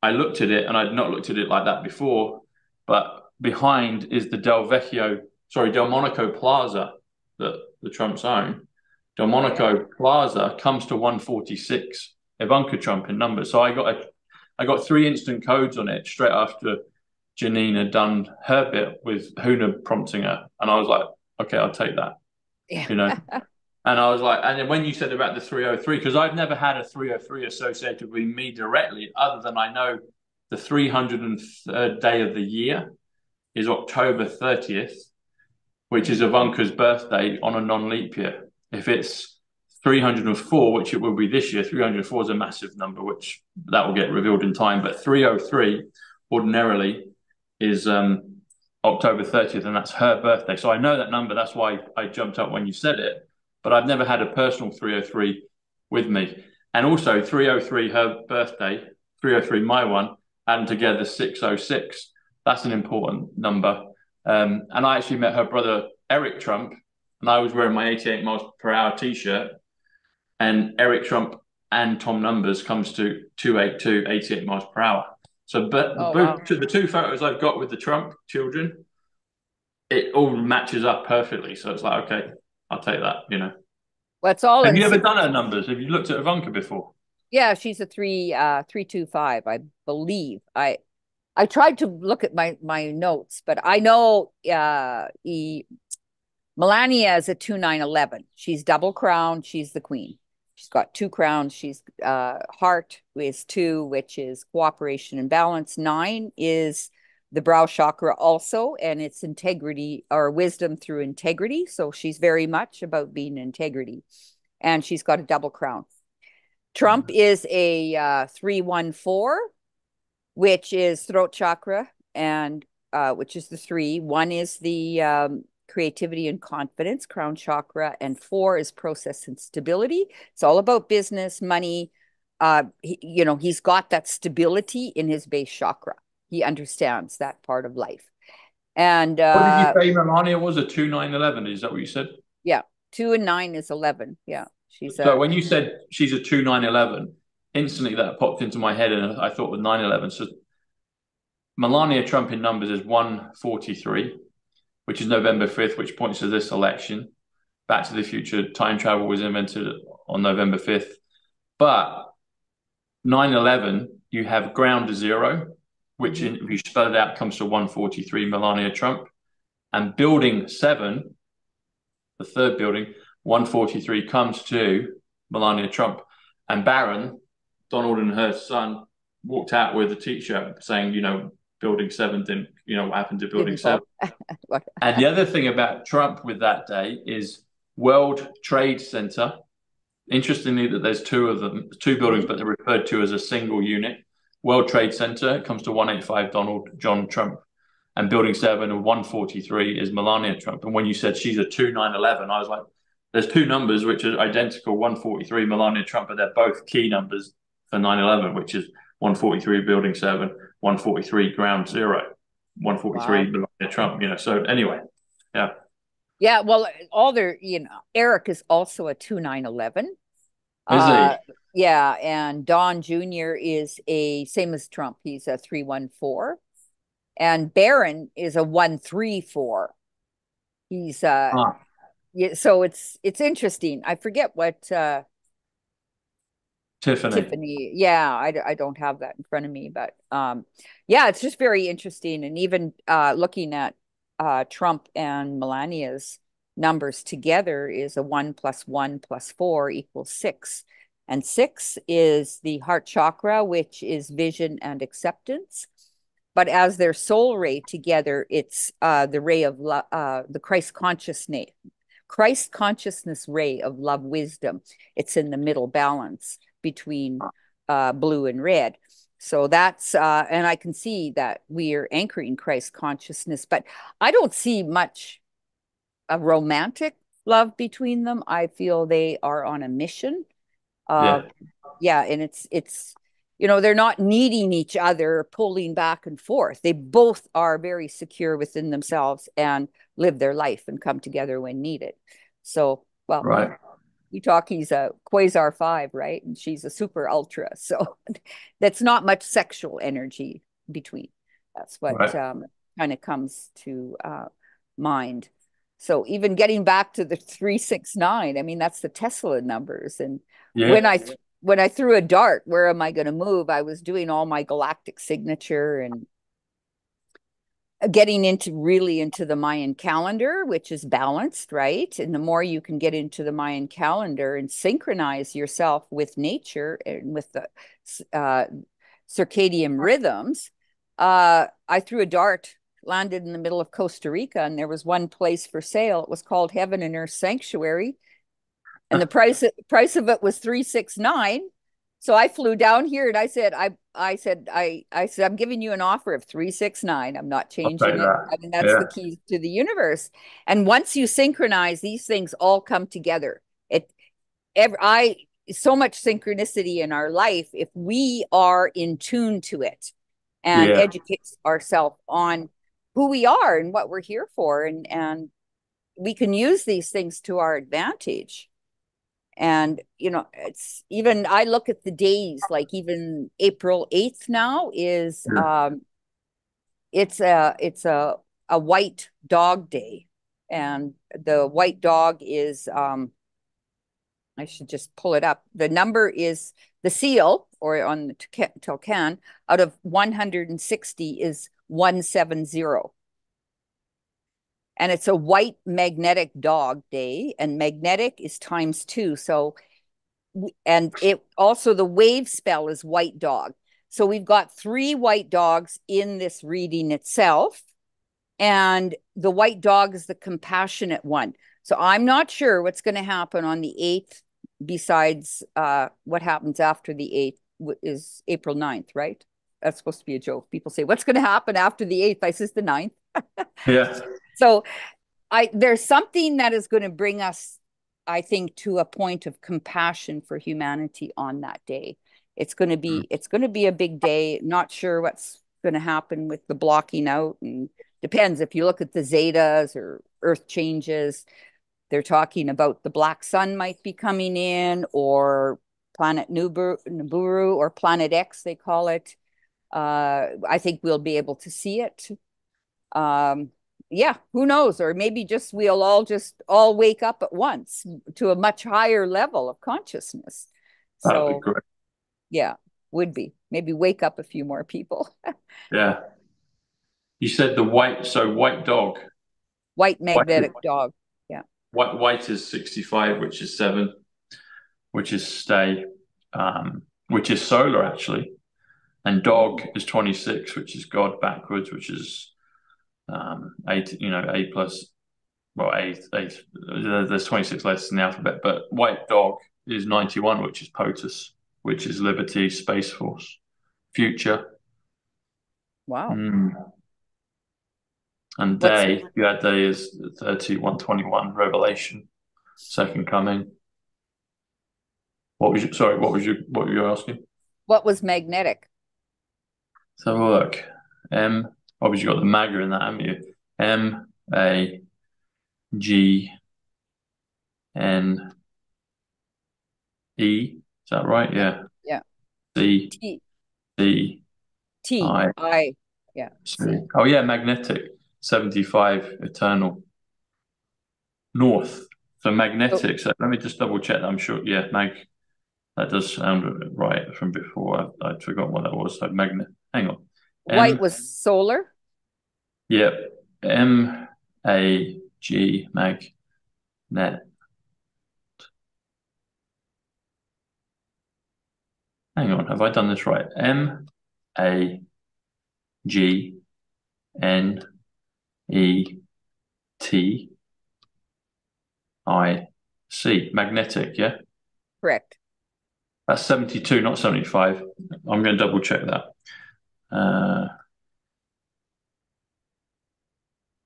I looked at it, and I'd not looked at it like that before, but behind is the Del Monaco Plaza that the Trumps own. Del Monaco Plaza comes to 146, Ivanka Trump in numbers. So I got 3 instant codes on it straight after Janine had done her bit with Huna prompting her. And I was like, okay, I'll take that. Yeah. And I was like, and then when you said about the 303, because I've never had a 303 associated with me directly, other than I know the 303rd day of the year is October 30th, which is Ivanka's birthday on a non-leap year. If it's 304, which it will be this year, 304 is a massive number, which that will get revealed in time. But 303 ordinarily is October 30th, and that's her birthday. So I know that number. That's why I jumped up when you said it. But I've never had a personal 303 with me. And also 303, her birthday, 303, my one, and together 606. That's an important number. And I actually met her brother, Eric Trump, and I was wearing my 88 miles per hour t-shirt. And Eric Trump and Tom Numbers comes to 282, 88 miles per hour. So the 2 photos I've got with the Trump children, it all matches up perfectly. So it's like, okay, I'll take that, Well, it's all. Have you ever done her numbers? Have you looked at Ivanka before? Yeah, she's a 325, I believe. I tried to look at my notes, but I know Melania is a 2911. She's double crowned. She's the queen. She's got 2 crowns. She's heart is 2, which is cooperation and balance. 9 is the brow chakra also, and it's integrity or wisdom through integrity. So she's very much about being integrity, and she's got a double crown. Trump is a 314, which is throat chakra, and which is the 3. 1 is the creativity and confidence, crown chakra, and 4 is process and stability. It's all about business, money. He's got that stability in his base chakra. He understands that part of life. And what did you say Melania was? A 2911? Is that what you said? Yeah, 2 and 9 is 11. Yeah, so when you said she's a 2911, instantly that popped into my head, and I thought with 911. So Melania Trump in numbers is 143, which is November 5th, which points to this election. Back to the Future, time travel was invented on November 5th. But 911, you have ground to 0, which if you spell it out comes to 143, Melania Trump. And building 7, the 3rd building, 143 comes to Melania Trump. And Barron, Donald and her son, walked out with a t-shirt saying, building 7 didn't, what happened to building Didn't 7. fall. And the other thing about Trump with that day is World Trade Center. Interestingly, that there's two of them, two buildings, but they're referred to as a single unit. World Trade Center comes to 185 Donald John Trump, and Building 7 of 143 is Melania Trump. And when you said she's a 2911, I was like, there's two numbers which are identical, 143 Melania Trump, but they're both key numbers for 9/11, which is 143 Building 7, 143 Ground Zero, 143 Wow. Melania Trump. So anyway, yeah. Yeah, well, Eric is also a 2911. Is he? Yeah, and Don Jr. is a same as Trump. He's a 314. And Barron is a 134. He's yeah, so it's interesting. I forget what Tiffany. Yeah, I don't have that in front of me, but yeah, it's just very interesting. And even looking at Trump and Melania's numbers together is a 1 + 1 + 4 = 6. And 6 is the heart chakra, which is vision and acceptance. But as their soul ray together, it's the ray of the Christ consciousness ray of love wisdom. It's in the middle balance between blue and red. So that's, and I can see that we are anchoring Christ consciousness, but I don't see much a romantic love between them. I feel they are on a mission. Yeah. Yeah, and it's they're not needing each other, pulling back and forth. They both are very secure within themselves and live their life and come together when needed. So, well, Right. he's a Quasar 5, right? And she's a super ultra. So that's not much sexual energy between. That's what kind of comes to mind. So even getting back to the 369, I mean, that's the Tesla numbers. And when I threw a dart, where am I going to move? I was doing all my galactic signature and getting into the Mayan calendar, which is balanced, right? And the more you can get into the Mayan calendar and synchronize yourself with nature and with the circadian rhythms, I threw a dart, landed in the middle of Costa Rica, and there was one place for sale. It was called Heaven and Earth Sanctuary, and the price of it was 369. So I flew down here and I said, I'm giving you an offer of 369. I'm not changing it. I mean, that's the key to the universe. And once you synchronize, these things all come together. So much synchronicity in our life, if we are in tune to it and educate ourselves on who we are and what we're here for, and we can use these things to our advantage. And it's even, I look at the days, like even April 8th now is it's a white dog day, and the white dog is I should just pull it up. The number is the seal, or on the Token, out of 160 is 170. And it's a white magnetic dog day, and magnetic is ×2. So, and it also, the wave spell is white dog. So we've got 3 white dogs in this reading itself. And the white dog is the compassionate one. So I'm not sure what's going to happen on the 8th, besides what happens after the 8th is April 9th, right? That's supposed to be a joke. People say, what's going to happen after the 8th? I says the 9th. Yeah. So there's something that is going to bring us, I think, to a point of compassion for humanity on that day. It's going to be a big day. Not sure what's going to happen with the blocking out, and depends. If you look at the zetas or earth changes, they're talking about the black sun might be coming in, or planet Nibiru, or planet X, they call it. I think we'll be able to see it. Yeah, who knows? Or maybe we'll all wake up at once to a much higher level of consciousness. That'd be great. Yeah, would be. Maybe wake up a few more people. Yeah. You said white dog. White magnetic dog. Yeah. White is 65, which is 7, which is stay, which is solar, actually. And dog is 26, which is God backwards, which is 8, 8 plus, well, 8. There's 26 letters in the alphabet, but white dog is 91, which is POTUS, which is Liberty, Space Force, Future. Wow. And day, you had day is 3121, Revelation, Second Coming. What were you asking? What was magnetic? So look, obviously you got the MAGA in that, haven't you? MAGNE. Is that right? Yeah. Yeah. C T C T I I. Yeah. C. Oh yeah, magnetic. 75 eternal. North. So magnetic. So let me just double check that. I'm sure. Yeah, that does sound right from before. I'd forgotten what that was. So magnet. Hang on. White was solar. Yep. MAG magnet. Hang on, have I done this right? MAGNETIC. Magnetic, yeah? Correct. That's 72, not 75. I'm going to double check that.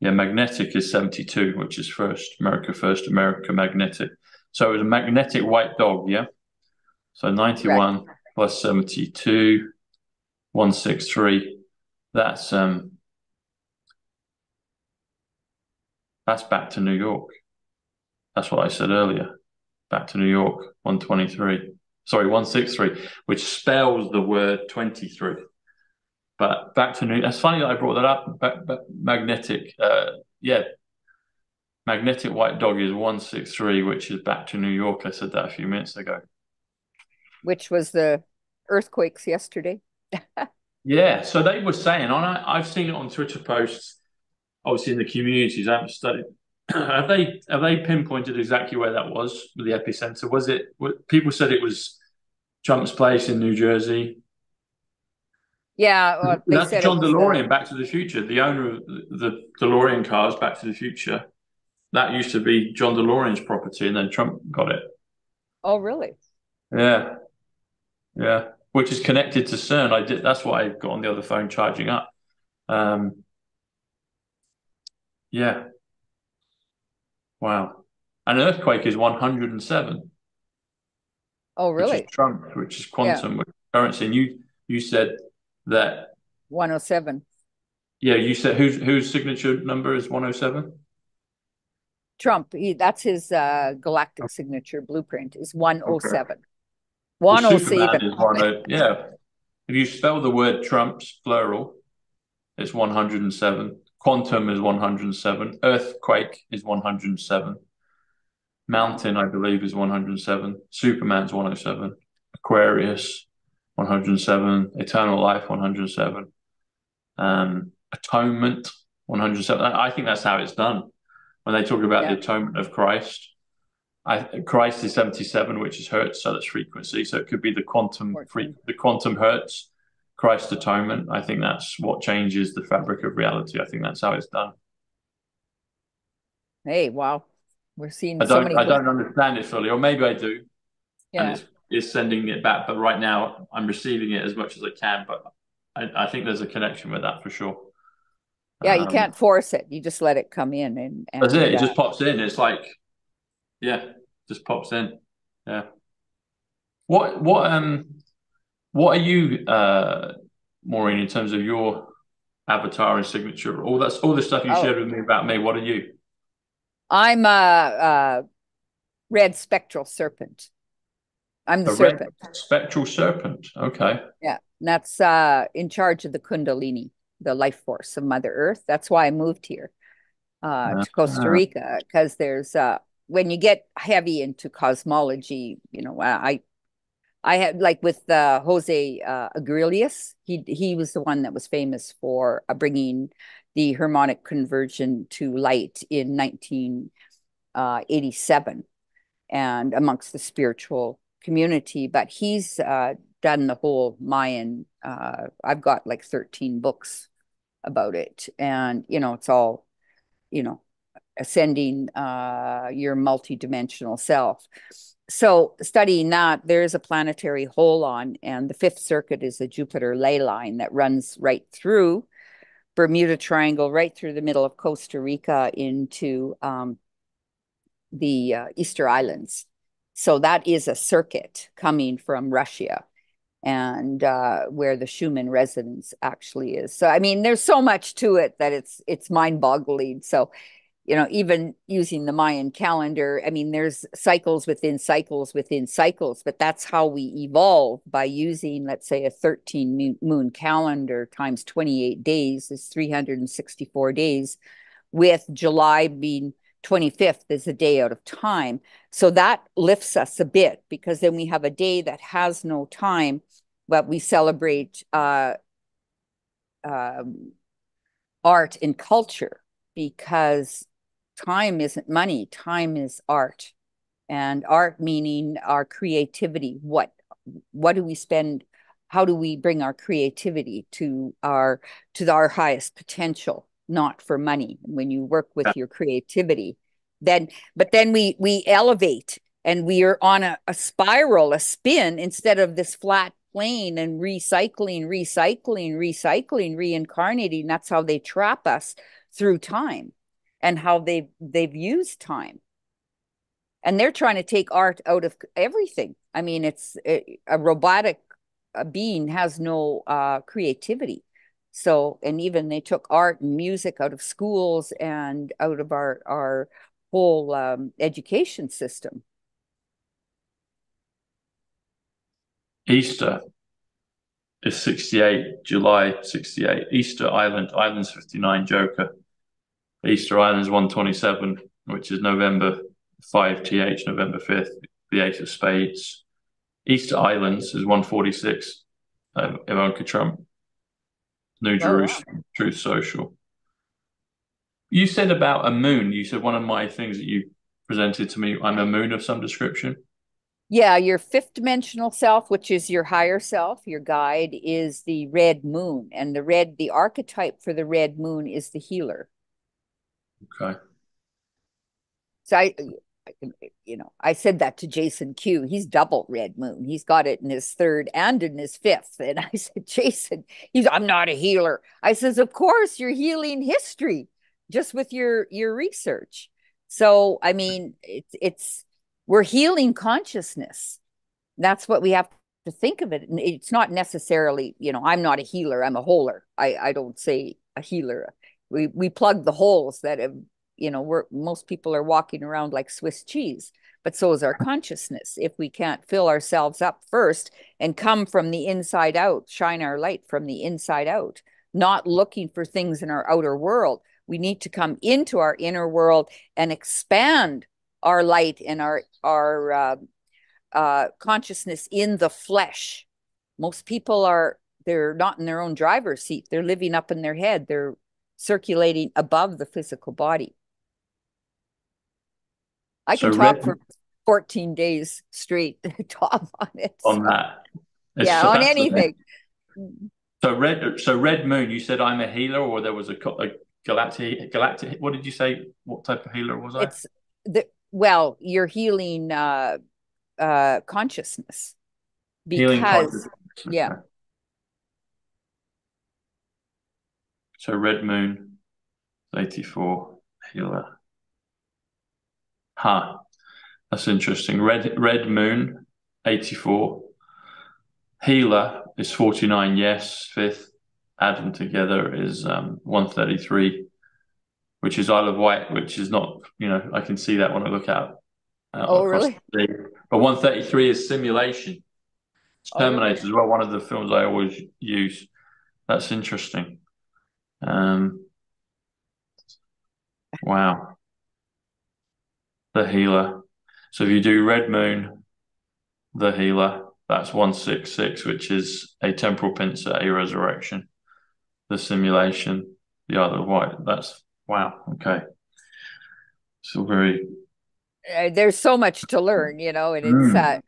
Yeah, magnetic is 72, which is first America magnetic. So it was a magnetic white dog, yeah? So 91 Correct. plus 72, 163. That's back to New York. That's what I said earlier. Back to New York, 123. Sorry, 163, which spells the word 23. But back to New. That's funny that I brought that up. Magnetic, yeah, magnetic white dog is 163, which is back to New York. I said that a few minutes ago. Which was the earthquakes yesterday. Yeah, so they were saying, and I've seen it on Twitter posts, obviously in the communities. I haven't studied. Have they pinpointed exactly where that was, the epicenter? Was it? People said it was Trump's place in New Jersey. Yeah, well, they That's said it John was DeLorean, Back to the Future, the owner of the DeLorean cars, Back to the Future. That used to be John DeLorean's property, and then Trump got it. Oh, really? Yeah, yeah. Which is connected to CERN. I did. That's what I got on the other phone charging up. Um, yeah. Wow. An earthquake is 107, Oh, which is really? Trump, which is Yeah. quantum currency. And you said that. 107. Yeah, you said whose signature number is 107? Trump, that's his galactic signature blueprint is Okay. 107. Well, Superman 107. is yeah. If you spell the word Trump's plural, it's 107. Quantum is 107. Earthquake is 107. Wow. Mountain, I believe, is 107. Superman's 107. Aquarius, 107. Eternal life, 107. Atonement, 107. I think that's how it's done. When they talk about the Yeah. atonement of Christ, Christ is 77, which is hertz, so that's frequency. So it could be the quantum hertz, Christ atonement. I think that's what changes the fabric of reality. I think that's how it's done. Hey, wow. We're seeing I so don't many. I don't understand it fully, or maybe I do, and Yeah. it's sending it back. But right now, I'm receiving it as much as I can. But I think there's a connection with that for sure. Yeah, you can't force it. You just let it come in That's it. and It just pops in. It's like, yeah, just pops in. Yeah. What are you, Maureen, in terms of your avatar and signature? All the stuff you oh, shared with me about me. What are you? I'm a red spectral serpent. I'm the A red serpent. spectral serpent. Okay. Yeah. And that's in charge of the Kundalini, the life force of Mother Earth. That's why I moved here to Costa Uh, Rica, because there's when you get heavy into cosmology, I had like with Jose Agrilius, he was the one that was famous for bringing the harmonic conversion to light in 1987 and amongst the spiritual community. But he's done the whole Mayan. I've got like 13 books about it, and it's all ascending your multidimensional self. So studying that, there's a planetary holon, and the fifth circuit is a Jupiter ley line that runs right through Bermuda Triangle, right through the middle of Costa Rica into the Easter Islands. So that is a circuit coming from Russia, and where the Cumin residence actually is. So I mean, there's so much to it that it's mind-boggling. So even using the Mayan calendar, I mean, there's cycles within cycles within cycles, but that's how we evolve by using, let's say, a 13 moon calendar times 28 days is 364 days, with July being 25th is a day out of time. So that lifts us a bit, because then we have a day that has no time, but we celebrate art and culture, because time isn't money, time is art. And art meaning our creativity. What do we spend? How do we bring our creativity to our highest potential, not for money? When you work with your creativity, then we elevate, and we are on a spiral, a spin, instead of this flat plane, and recycling, reincarnating. That's how they trap us through time, and how they've used time. And they're trying to take art out of everything. I mean, a robotic being has no creativity. So, and even they took art and music out of schools and out of our whole education system. Easter is 68, July 68. Easter Island's 59, Joker. Easter Island is 127, which is November 5th, November 5th, the Ace of Spades. Easter Islands is 146, Ivanka Trump, New Jerusalem, wow. Truth Social. You said about a moon, you said one of my things that you presented to me, I'm a moon of some description. Yeah, your fifth dimensional self, which is your higher self, your guide, is the red moon. And the archetype for the red moon is the healer. Okay. So I said that to Jason Q. He's double red moon. He's got it in his third and in his fifth. And I said, Jason, I'm not a healer. I says, of course, you're healing history just with your research. So, I mean, we're healing consciousness. That's what we have to think of it. And it's not necessarily, I'm not a healer, I'm a holer. I don't say a healer. We plug the holes that have, most people are walking around like Swiss cheese, but so is our consciousness. If we can't fill ourselves up first and come from the inside out, shine our light from the inside out, not looking for things in our outer world, we need to come into our inner world and expand our light and our consciousness in the flesh. Most people they're not in their own driver's seat. They're living up in their head. They're circulating above the physical body. I can talk for 14 days straight, Tom, on it. On that. Yeah, on anything. So red moon, you said I'm a healer, or there was a galactic, what did you say? What type of healer was I? Well, you're healing consciousness. Healing consciousness. Yeah. Okay. So red moon, 84, healer. Huh. That's interesting. Red moon, 84. Healer is 49, yes. Fifth. Add them together is 133, which is Isle of Wight, which is not, I can see that when I look out across really? the sea. But 133 is simulation. It's Terminator really? As well, one of the films I always use. That's interesting. Wow. The healer. So if you do red moon, the healer, that's 166, which is a temporal pincer, a resurrection. The simulation, the Isle of Wight. That's wow. Okay. So very. There's so much to learn, and it's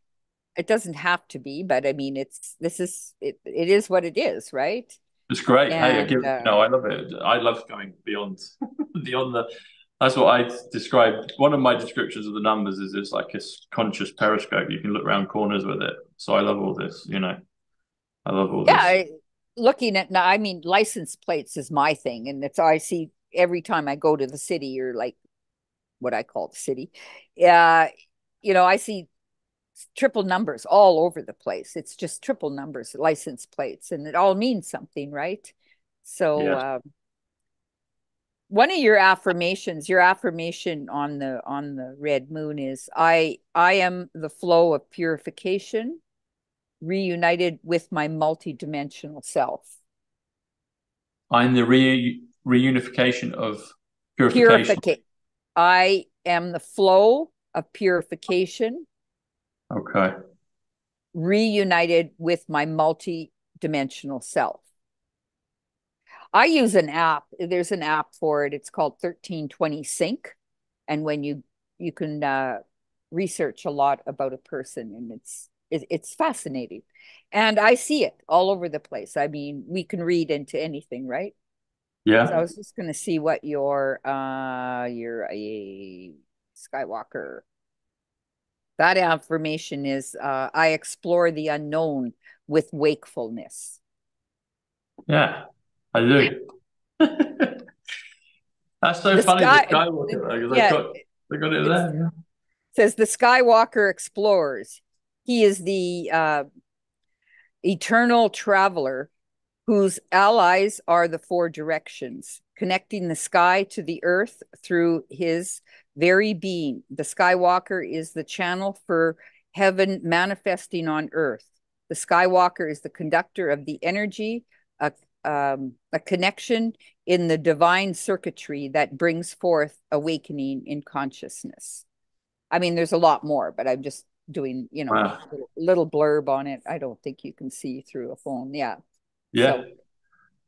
it doesn't have to be, but I mean, it is what it is, right? It's great. Hey, I And give no, I love it. I love going beyond beyond the. That's what I describe. One of my descriptions of the numbers is it's like a conscious periscope. You can look around corners with it. So I love all this. I love all yeah, this. looking at now, I mean, license plates is my thing, and it's I see every time I go to the city or like what I call the city. Uh, I see triple numbers all over the place. It's just triple numbers, license plates, and it all means something, right? So, Yes, one of your affirmation on the red moon is I am the flow of purification, reunited with my multidimensional self. I'm the reunification of purification. Purificate. I am the flow of purification, Okay. reunited with my multi-dimensional self. I use an app. There's an app for it. It's called 1320 Sync. And when you can research a lot about a person, and it's fascinating. And I see it all over the place. I mean, we can read into anything, right? So I Yeah. was just going to see what you're a Skywalker. That affirmation is I explore the unknown with wakefulness. Yeah. I do. That's so The funny. The sky, Skywalker, because yeah, they got it it there. Yeah. says the Skywalker explores. He is the eternal traveler whose allies are the four directions, connecting the sky to the earth through his very being. The Skywalker is the channel for heaven manifesting on earth. The Skywalker is the conductor of the energy, a, a connection in the divine circuitry that brings forth awakening in consciousness. I mean, there's a lot more, but I'm just doing, Wow. little blurb on it. I don't think you can see through a phone. Yeah. Yeah. So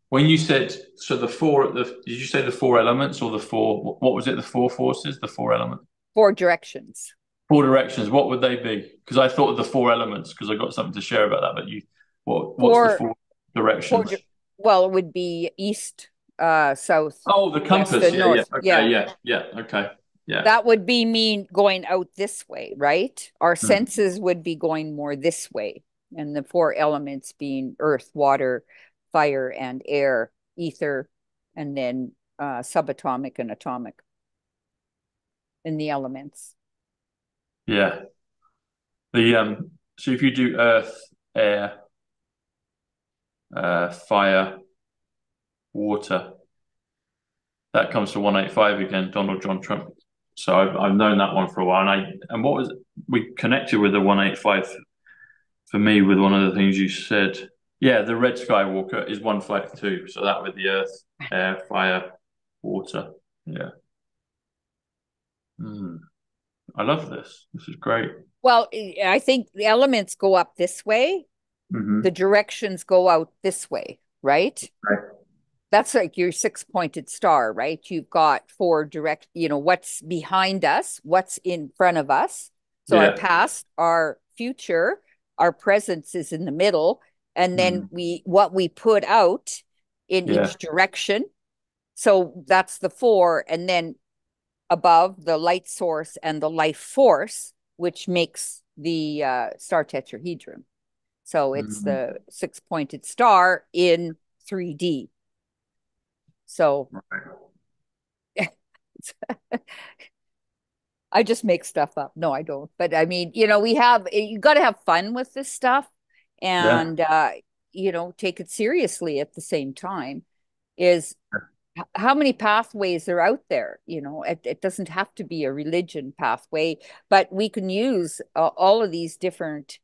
When you said so, did you say the four elements or the four? What was it? The four forces, the four elements, four directions. four directions. What would they be? Because I thought of the four elements because I got something to share about that. But what's the Four, four four. directions? Well, it would be east, south, Oh, the west, compass. and Yeah, yeah. north. Okay, Yeah, yeah, yeah. Okay, yeah. that would be mean going out this way, right? Our Hmm. senses would be going more this way, and the four elements being earth, water, fire, and air, ether, and then subatomic and atomic in the elements. Yeah. The So if you do earth, air, fire, water, that comes to 185 again, Donald John Trump. So I've known that one for a while. And what was we connected with the 185 for me with one of the things you said. Yeah, the red Skywalker is 152. So that with the earth, air, fire, water. Yeah. Mm. I love this. This is great. Well, I think the elements go up this way, the Hmm. directions go out this way, right? Right. That's like your six-pointed star, right? You've got four direct, what's behind us, what's in front of us. So our Yeah. past, our future, our presence is in the middle, and then Mm. what we put out in Yeah. each direction. So that's the four, and then above the light source and the life force, which makes the star tetrahedron. So it's Mm. the six-pointed star in 3D. So Right. I just make stuff up. No, I don't. But I mean, you got to have fun with this stuff Yeah. and, take it seriously at the same time. Is how many pathways are out there? It doesn't have to be a religion pathway, but we can use all of these different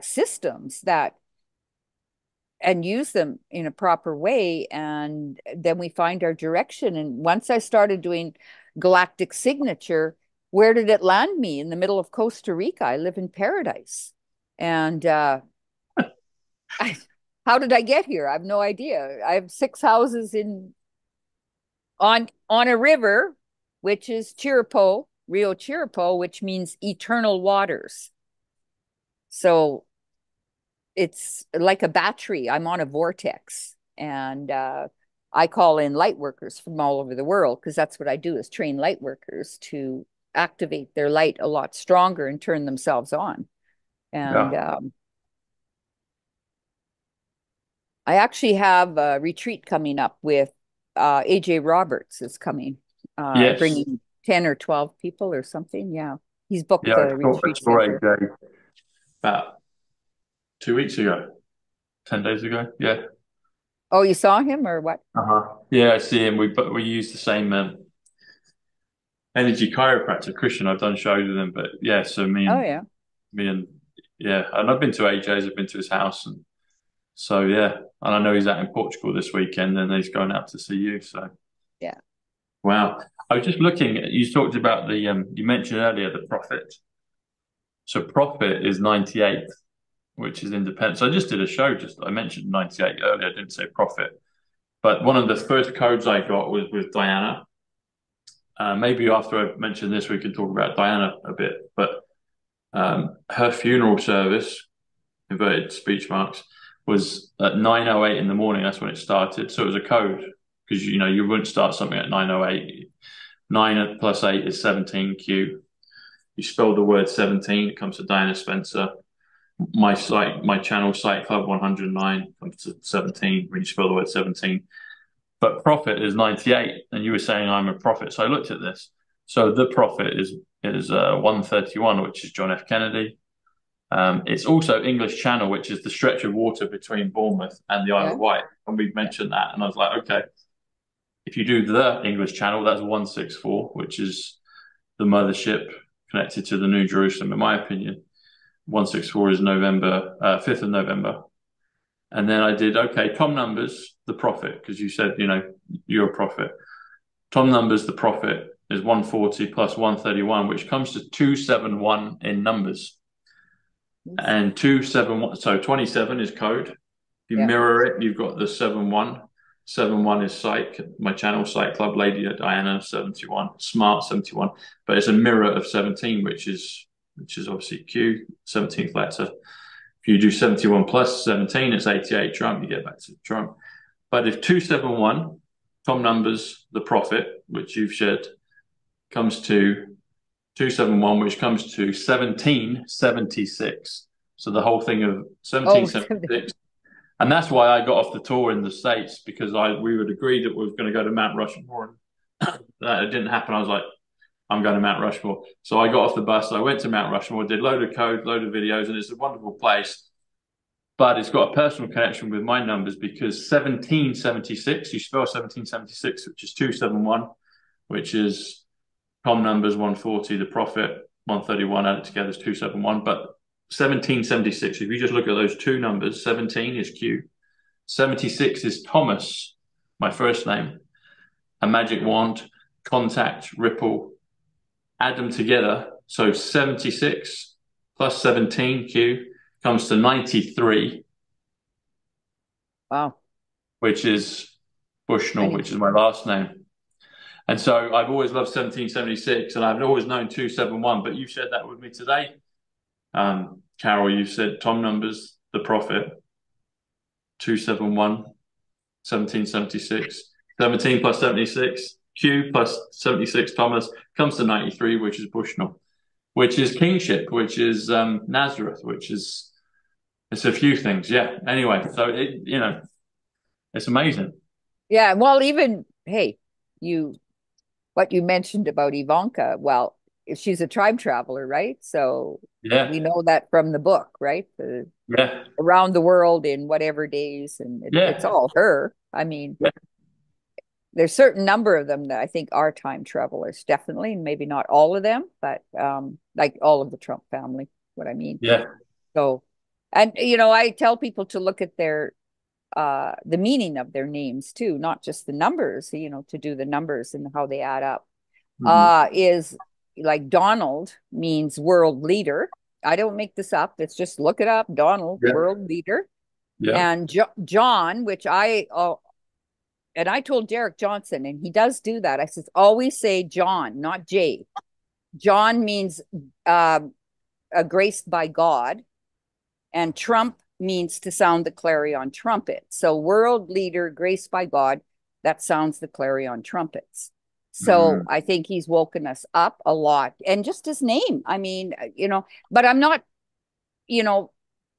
systems that and use them in a proper way. And then we find our direction. And once I started doing galactic signature, where did it land me? In the middle of Costa Rica. I live in paradise. And I, how did I get here? I have no idea. I have six houses on a river, which is Chiripo, Rio Chiripo, which means eternal waters. So it's like a battery. I'm on a vortex, and I call in light workers from all over the world, because that's what I do, is train light workers to activate their light a lot stronger and turn themselves on. And Yeah. I actually have a retreat coming up with AJ Roberts is coming, Yes. bringing 10 or 12 people or something. Yeah, he's booked Yeah. the I retreat saw center. AJ about 2 weeks ago, 10 days ago. Yeah. Oh, you saw him or what? Uh-huh. Yeah, I see him. We use the same energy chiropractor, Christian. I've done shows with him, but yeah. So Oh, yeah. me and yeah, and I've been to AJ's. I've been to his house, and so yeah, and I know he's out in Portugal this weekend, and he's going out to see you. So Yeah. wow. I was just looking. You talked about the you mentioned earlier the profit. So profit is 98, which is independent. So I just did a show. Just I mentioned 98 earlier. I didn't say profit. But one of the first codes I got was with Diana. Maybe after I mention this, we can talk about Diana a bit. But her funeral service, inverted speech marks, was at 9:08 in the morning. That's when it started. So it was a code, because you wouldn't start something at 9:08. 9 plus 8 is 17Q. You spell the word 17, it comes to Diana Spencer. My channel, Psych Club 109, comes to 17 when you spell the word 17. But profit is 98, and you were saying I'm a prophet. So I looked at this. So the prophet is 131, which is John F. Kennedy. It's also English Channel, which is the stretch of water between Bournemouth and the Isle Yeah. of Wight. And we Yeah. mentioned that, and I was like, okay, if you do the English Channel, that's 164, which is the mothership connected to the New Jerusalem, in my opinion. 164 is November, 5th of November. And then I did, okay, Tom Numbers, the prophet, because you said, you're a prophet. Tom Numbers, the prophet, is 140 plus 131, which comes to 271 in numbers. And 271, so 27 is code. If you Yeah. mirror it, you've got the 71. 71 is Psych, my channel, Psych Club, Lady Diana, 71, Smart, 71. But it's a mirror of 17, which is obviously Q, 17th letter. If you do 71 plus 17, it's 88 Trump, you get back to Trump. But if 271, Tom Numbers, the prophet, which you've shared, comes to 271, which comes to 1776. So the whole thing of Oh, 1776. And that's why I got off the tour in the States, because we would agree that we were going to go to Mount Rushmore. That it didn't happen. I was like, I'm going to Mount Rushmore. So I got off the bus. I went to Mount Rushmore, did load of code, load of videos, and it's a wonderful place. But it's got a personal connection with my numbers, because 1776, you spell 1776, which is 271, which is Tom Numbers 140, the Prophet 131, added together is 271. But 1776, if you just look at those two numbers, 17 is Q, 76 is Thomas, my first name, a magic wand, contact, ripple, add them together. So 76 plus 17 Q comes to 93, wow. which is Bushnell, which is 93. my last name. And so I've always loved 1776, and I've always known 271, but you shared that with me today. Carole, you said Tom Numbers, the prophet, 271, 1776, 17 plus 76, Q plus 76, Thomas, comes to 93, which is Bushnell, which is kingship, which is Nazareth, it's a few things. Yeah. Anyway, so it's amazing. Yeah. Well, even, hey, what you mentioned about Ivanka, well, if she's a time traveler, right? So we Yeah. know that from the book, right? Yeah. Around the world in whatever days, and it's Yeah. all her. I mean, Yeah. there's certain number of them that I think are time travelers, definitely, and maybe not all of them, but like all of the Trump family, what I mean. Yeah. So, and I tell people to look at the meaning of their names too, not just the numbers, to do the numbers and how they add up. Mhm. Is like Donald means world leader. I don't make this up. It's just look it up. Donald, Yeah. world leader. Yeah. And John, which and I told Derek Johnson, and he does do that. I says, always say John, not J. John means graced by God. And trump means to sound the clarion trumpet. So world leader, graced by God, that sounds the clarion trumpets. So I think he's woken us up a lot. And just his name, I mean, but I'm not,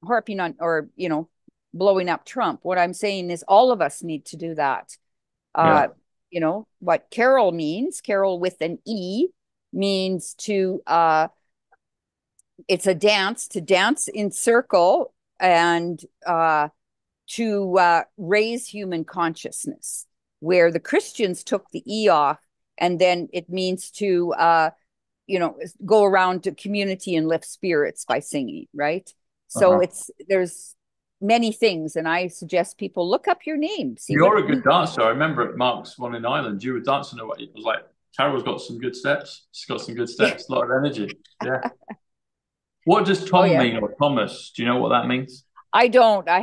harping on or, blowing up Trump. What I'm saying is all of us need to do that. Yeah. What Carole means, Carole with an E, means to it's a dance, to dance in circle and to raise human consciousness, where the Christians took the E off, and then it means to go around to community and lift spirits by singing, right? So there's many things, and I suggest people look up your name, see what You're it a good means. dancer. I remember at Mark's one in Ireland, you were dancing away. It was like, Carole's got some good steps. She's got some good steps, a lot of energy. Yeah. What does Oh Tom yeah. mean, or Thomas? Do you know what that means? I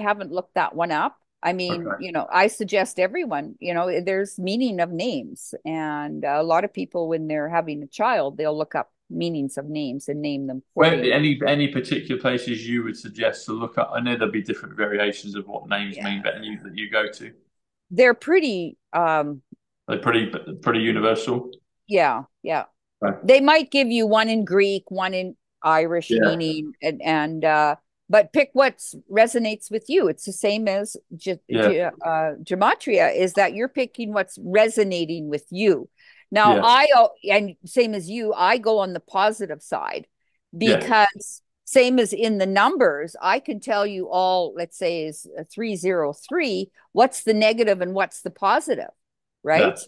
haven't looked that one up. I mean, Okay. I suggest everyone, there's meaning of names. And a lot of people, when they're having a child, they'll look up meanings of names and name them Where accordingly. any particular places you would suggest to look up? I know there'll be different variations of what names Yeah. mean, but any that you go to, They're pretty, they're pretty universal. yeah, yeah. Right. They might give you one in Greek, one in Irish Yeah, meaning, and but pick what resonates with you. It's the same as yeah, gematria, is that you're picking what's resonating with you. Now, yeah, and same as you, I go on the positive side, yeah, because same as in the numbers, I can tell you all, let's say is 303, what's the negative and what's the positive, yeah. right?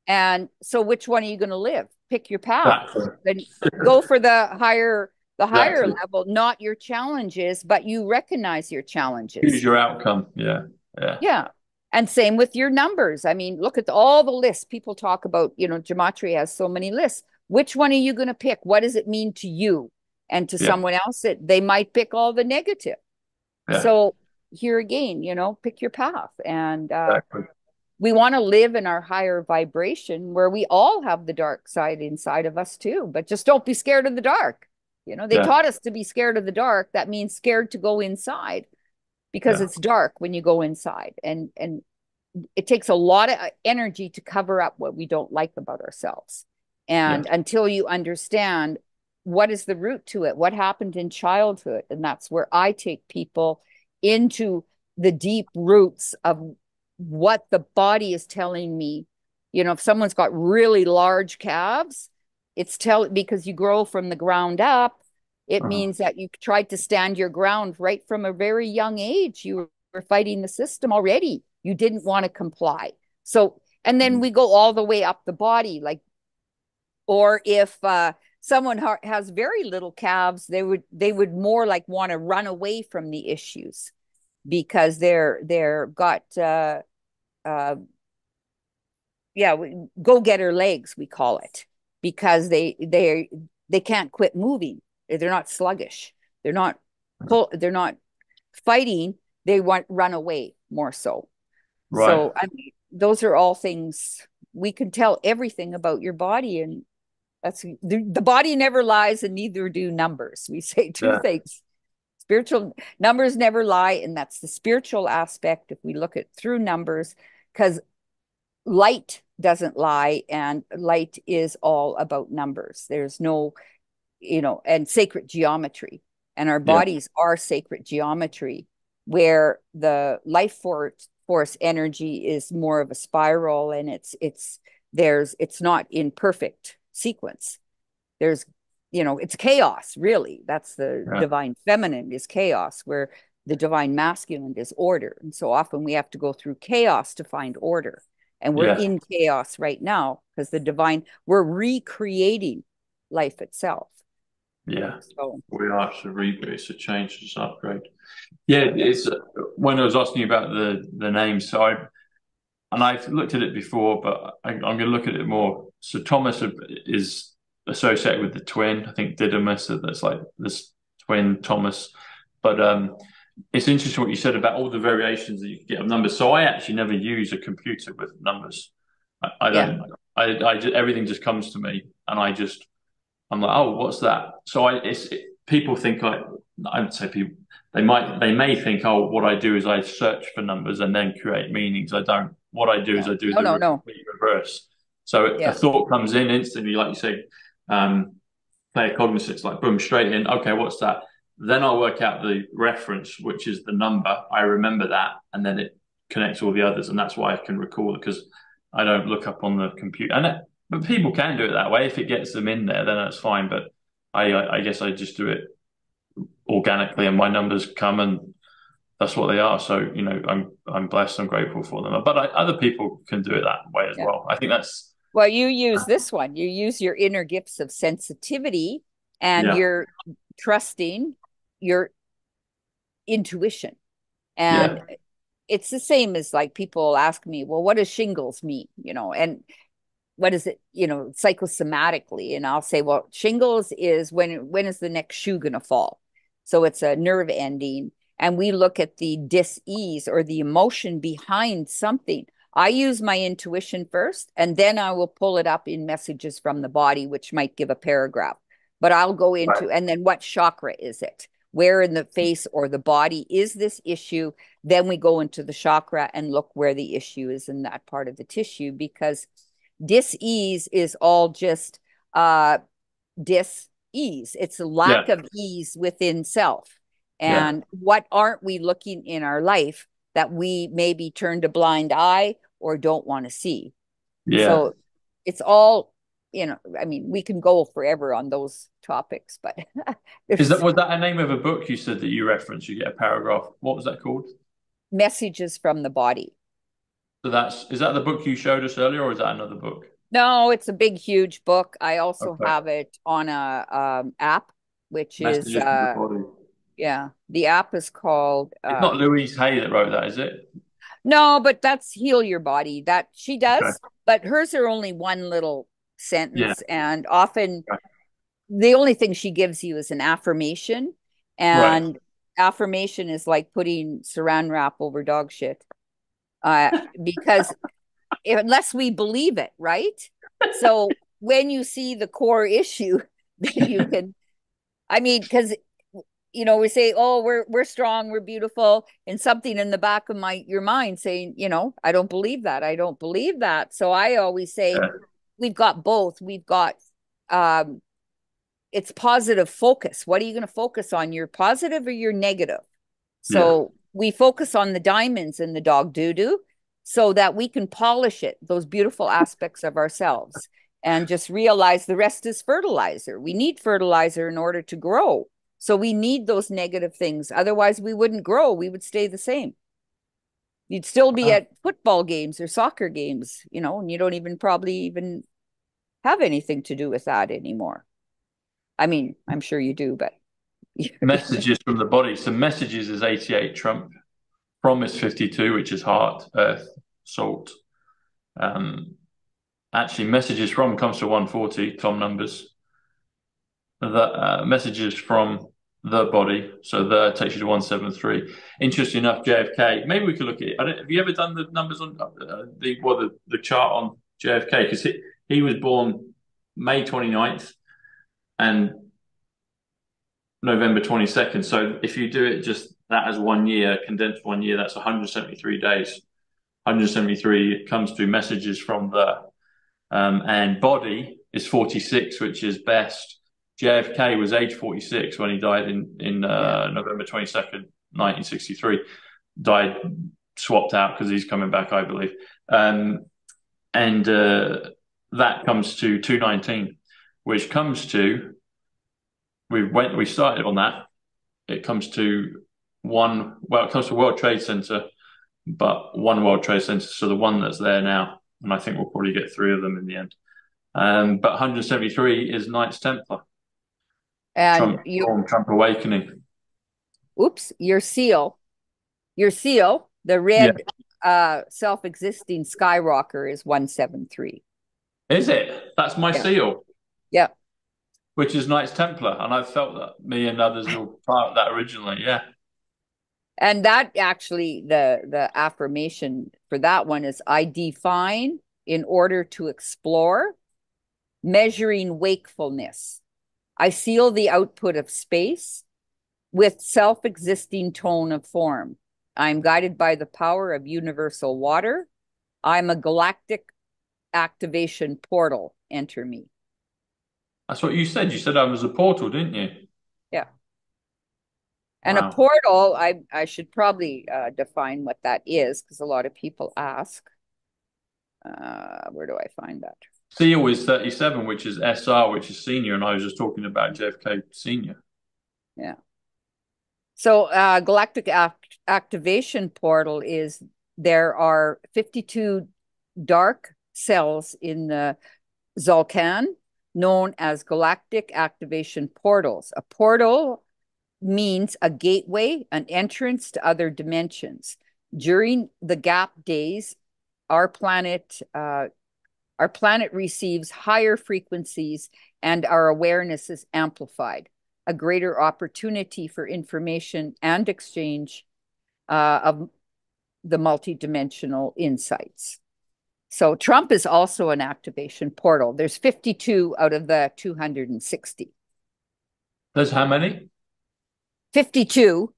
And so which one are you going to live? Pick your path. Exactly. Then go for the higher Exactly. level, not your challenges, but you recognize your Choose challenges. your outcome. Yeah, yeah, Yeah. And same with your numbers. I mean, look at all the lists people talk about, gematria has so many lists. Which one are you going to pick? What does it mean to you? And to yeah, someone else, they might pick all the negative. yeah. So here again, pick your path. And Exactly. we want to live in our higher vibration, where we all have the dark side inside of us too, but just don't be scared of the dark. They Yeah, taught us to be scared of the dark. That means scared to go inside, because yeah, it's dark when you go inside, and it takes a lot of energy to cover up what we don't like about ourselves. yeah, And until you understand what is the root to it, what happened in childhood, and that's where I take people into the deep roots of what the body is telling me. If someone's got really large calves, because you grow from the ground up. It uh-huh. means that you tried to stand your ground right from a very young age. You were fighting the system already. You didn't want to comply. So, and then we go all the way up the body, like, or if someone has very little calves, they would more like want to run away from the issues, because they're got uh, yeah, go getter legs, we call it, because they can't quit moving. They're not sluggish. They're not they're not fighting. They want run away more so. Right. So I mean, those are all things we can tell everything about your body, and that's the body never lies, and neither do numbers. We say two Yeah, things. Spiritual numbers never lie, and that's the spiritual aspect if we look at through numbers, because light doesn't lie, and light is all about numbers. There's no, and sacred geometry, and our yeah, bodies are sacred geometry, where the life force energy is more of a spiral, and it's not in perfect sequence. There's, it's chaos, really. That's the yeah, divine feminine, is chaos, where the divine masculine is order. And so often we have to go through chaos to find order. And we're yeah, in chaos right now, because we're recreating life itself. yeah. So, We are. It's a reboot. It's a change. It's an upgrade. Yeah, yeah. it's when I was asking you about the name. So I've looked at it before, but I'm going to look at it more. So Thomas is associated with the twin. I think Didymus. That's like this twin Thomas. But it's interesting what you said about all the variations that you can get of numbers. So I actually never use a computer with numbers. I Yeah. don't. I just, everything just comes to me, and I'm like, oh, what's that? So people think I would say people they may think, oh, what I do is I search for numbers and then create meanings. I don't. What I do is No, I do no, no, the no. complete reverse. So a Yeah. thought comes in instantly, like you say, player cognizance, like boom, straight in. Okay, what's that? Then I'll work out the reference, which is the number. I remember that, and then it connects all the others, and that's why I can recall it because I don't look up on the computer. But people can do it that way if it gets them in there, then that's fine. But I guess I just do it organically, and my numbers come, and that's what they are. So I'm blessed. I'm grateful for them. But other people can do it that way as Yeah. well. I think that's Well, you use this one. You use your inner gifts of sensitivity and yeah, your trusting your intuition. yeah, And it's the same as like people ask me, well, what does shingles mean? And what is it, psychosomatically? And I'll say, well, shingles is when is the next shoe going to fall? So it's a nerve ending. And we look at the dis-ease or the emotion behind something. I use my intuition first, and then I will pull it up in messages from the body, which might give a paragraph. But I'll go right, into, and then what chakra is it? Where in the face or the body is this issue? Then we go into the chakra and look where the issue is in that part of the tissue, because dis-ease is all just dis-ease. It's a yeah, lack of ease within self. yeah, And what aren't we looking in our life that we maybe turned a blind eye or don't want to see? yeah. So it's all, I mean, we can go forever on those topics, but there's Was that a name of a book you said that you referenced? You get a paragraph. What was that called? messages from the body. So is that the book you showed us earlier, or is that another book? No, it's a big, huge book. I also Okay. have it on a app, which is Messages from the Body. yeah, the app is called It's not Louise Hay that wrote that, is it? no, but that's Heal Your Body. That she Okay. does, but hers are only one little Yeah. sentence, and often Okay. the only thing she gives you is an affirmation, Right. and affirmation is like putting saran wrap over dog shit. Uh, because unless we believe it, right? So when you see the core issue, then you can, I mean, because we say, oh, we're strong, we're beautiful, and something in the back of your mind saying, I don't believe that. I don't believe that. So I always say Yeah. we've got both. We've got um it's positive focus. What are you going to focus on? Your positive or your negative? Yeah. So we focus on the diamonds in the dog doo doo so that we can polish it, those beautiful aspects of ourselves, and just realize the rest is fertilizer. We need fertilizer in order to grow. So we need those negative things. Otherwise, we wouldn't grow. We would stay the same. You'd still be Wow. at football games or soccer games, and you don't even probably even have anything to do with that anymore. I mean, I'm sure you do, but Messages from the Body. So messages is 88 Trump. Promise 52, which is heart, earth, salt. Um, Actually, messages from comes to 140, Tom numbers. The messages from the body, so the takes you to 173. Interesting enough, JFK. Maybe we could look at it. Have you ever done the numbers on the chart on JFK? Because he was born May 29th and November 22nd. So if you do it just that as 1 year, condensed 1 year, that's 173 days. 173 comes through messages from the and body is 46, which is best. JFK was age 46 when he died in yeah. November 22nd, 1963. Died swapped out because he's coming back, I believe. And that comes to 219, which comes to we started on that. It comes to it comes to World Trade Center, but one World Trade Center, so the one that's there now, and I think we'll probably get three of them in the end. But 173 is Knights Templar, And Trump Storm, Trump Awakening. oops, your seal, the Yeah. red self-existing skyrocker is 173. Is it? That's my Yeah. seal, Yeah. which is Knights Templar. And I felt that me and others were part of that originally. Yeah. And that actually the affirmation for that one is I define in order to explore, measuring wakefulness. I seal the output of space with self-existing tone of form. I'm guided by the power of universal water. I'm a galactic activation portal. Enter me. That's what you said. You said I was a portal, didn't you? Yeah. And a Wow. portal, I should probably define what that is because a lot of people ask. Where do I find that? Seal is 37, which is SR, which is senior, and I was just talking about JFK senior. Yeah. So galactic activation portal is there are 52 dark cells in the Zolcan known as galactic activation portals. A portal means a gateway, an entrance to other dimensions. During the gap days, our planet receives higher frequencies and our awareness is amplified, a greater opportunity for information and exchange of the multidimensional insights. So Trump is also an activation portal. There's 52 out of the 260. There's how many? 52 Uh-huh.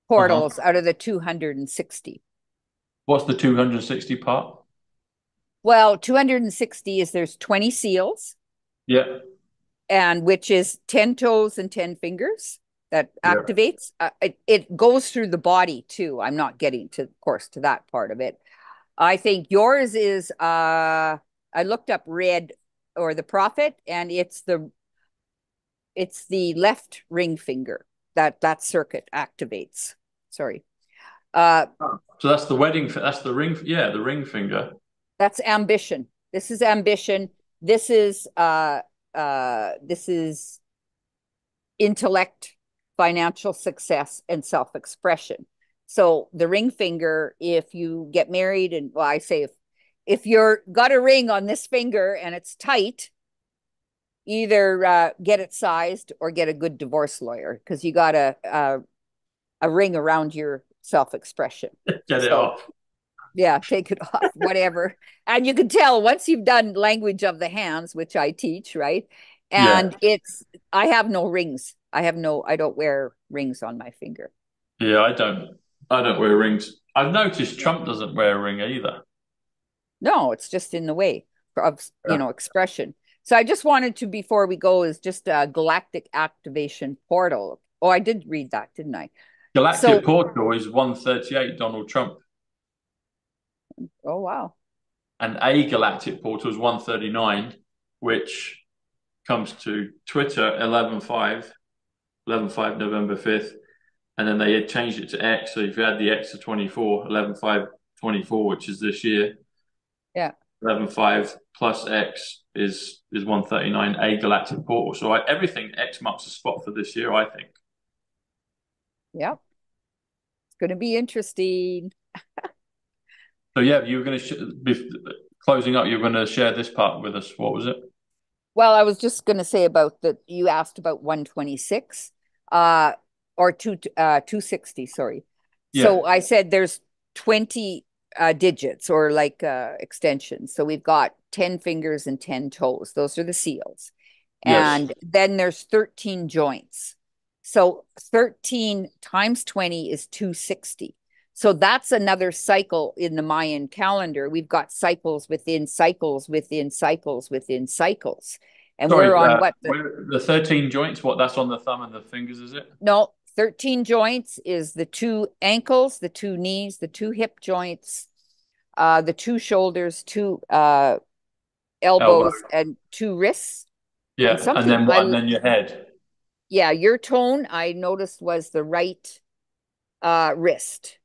portals out of the 260. What's the 260 part? Well, 260 is there's 20 seals, Yeah. and which is 10 toes and 10 fingers that Yeah. activates. It goes through the body too. I'm not getting to, of course, to that part of it. I think yours is I looked up red or the prophet, and it's the left ring finger that circuit activates. Sorry. Uh So that's the wedding. That's the ring. Yeah, the ring finger. that's ambition. This is ambition. This is intellect, financial success, and self-expression. So the ring finger, if you get married, and well, I say if you're got a ring on this finger and it's tight, either get it sized or get a good divorce lawyer because you got a ring around your self-expression. Get it So off. yeah, take it off, whatever. And you can tell once you've done language of the hands, which I teach, right? Yeah. And I have no rings. I don't wear rings on my finger. Yeah. I don't wear rings. I've noticed Yeah. Trump doesn't wear a ring either. No, it's just in the way of, Yeah. expression. So I just wanted to, before we go, is just a galactic activation portal. Oh, I did read that, didn't I? So, Galactic Portal is 138, Donald Trump. oh, wow. And a Galactic Portal is 139, which comes to Twitter 11/5 November 5th. And then they had changed it to X. So if you had the X to 24, 11/5/24, which is this year, Yeah. 11/5 plus X is 139, a Galactic Portal. So everything X marks a spot for this year, I think. Yeah. It's going to be interesting. So yeah, you were going to closing up. You were going to share this part with us. What was it? Well, I was just going to say about that you asked about 126 or 260, sorry. Yeah. So I said there's 20 digits or like extensions. So we've got 10 fingers and 10 toes. Those are the seals. Yes. And then there's 13 joints. So 13 times 20 is 260. So that's another cycle in the Mayan calendar. We've got cycles within cycles within cycles within cycles. And Sorry, we're on what the 13 joints, what that's on the thumb and the fingers, is it? no, 13 joints is the two ankles, the two knees, the two hip joints, the two shoulders, two Elbow. elbows, and two wrists. And Yeah. And something then what? And then your head. yeah, your tone I noticed was the right wrist.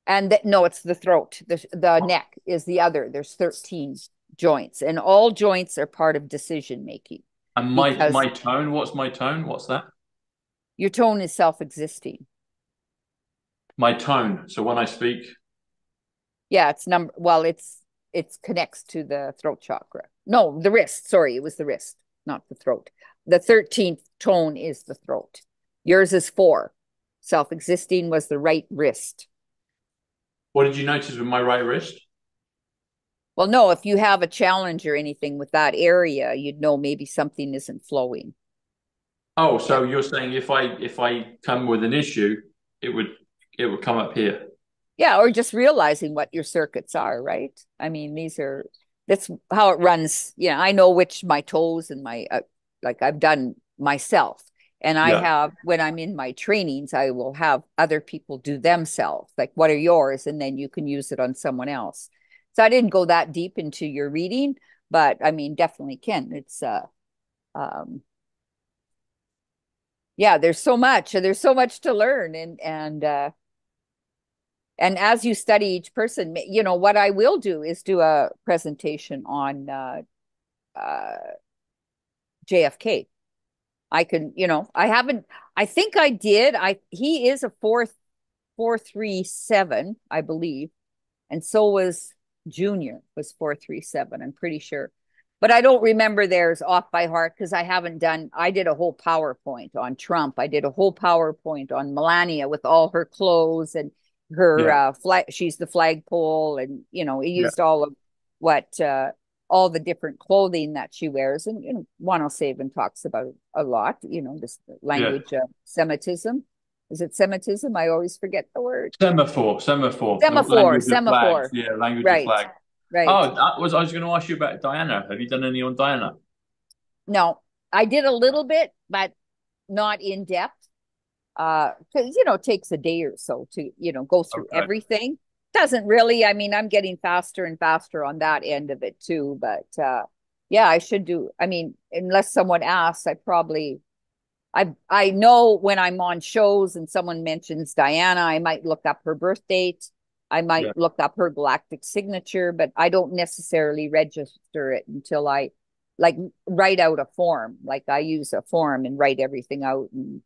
And no, it's the throat. The neck is the other. There's 13 joints, and all joints are part of decision making And my because tone, what's my tone? What's that? your tone is self-existing. My tone. So when I speak, Yeah, it's connects to the throat chakra. No, the wrist. Sorry, it was the wrist, not the throat. The 13th tone is the throat. Yours is 4. Self-existing was the right wrist. what did you notice with my right wrist? Well, no, if you have a challenge or anything with that area, you'd know maybe something isn't flowing. Oh, Yeah. so you're saying if I come with an issue, it would it would come up here. Yeah, or just realizing what your circuits are, right? I mean, that's how it runs. I know which my toes and my like I've done myself. And I Yeah. have, when I'm in my trainings, I will have other people do themselves. Like, what are yours? And then you can use it on someone else. So I didn't go that deep into your reading, but I mean, definitely can. It's um yeah, there's so much to learn, and as you study each person, what I will do is do a presentation on uh, JFK. I can, I haven't, I think I did. He is a 437, I believe. And so was Junior was 437, I'm pretty sure. But I don't remember theirs off by heart because I did a whole PowerPoint on Trump. I did a whole PowerPoint on Melania with all her clothes and her Yeah. flag. She's the flagpole. And, it Yeah. used what, all the different clothing that she wears. And, Juan O'Savin talks about a lot, this Yeah. language of Semitism. Is it Semitism? I always forget the word. Semaphore, the Semaphore, language of flags. semaphore. Yeah, language of Right, flag. right. Oh, I was going to ask you about Diana. Have you done any on Diana? No, I did a little bit, but not in depth. Because it takes a day or so to go through Okay. everything. Doesn't really. I mean, I'm getting faster and faster on that end of it too. But yeah, I should do. I mean, unless someone asks, I know when I'm on shows and someone mentions Diana, I might look up her birth date. I might Yeah. look up her galactic signature, but I don't necessarily register it until I like write out a form. Like I use a form and write everything out and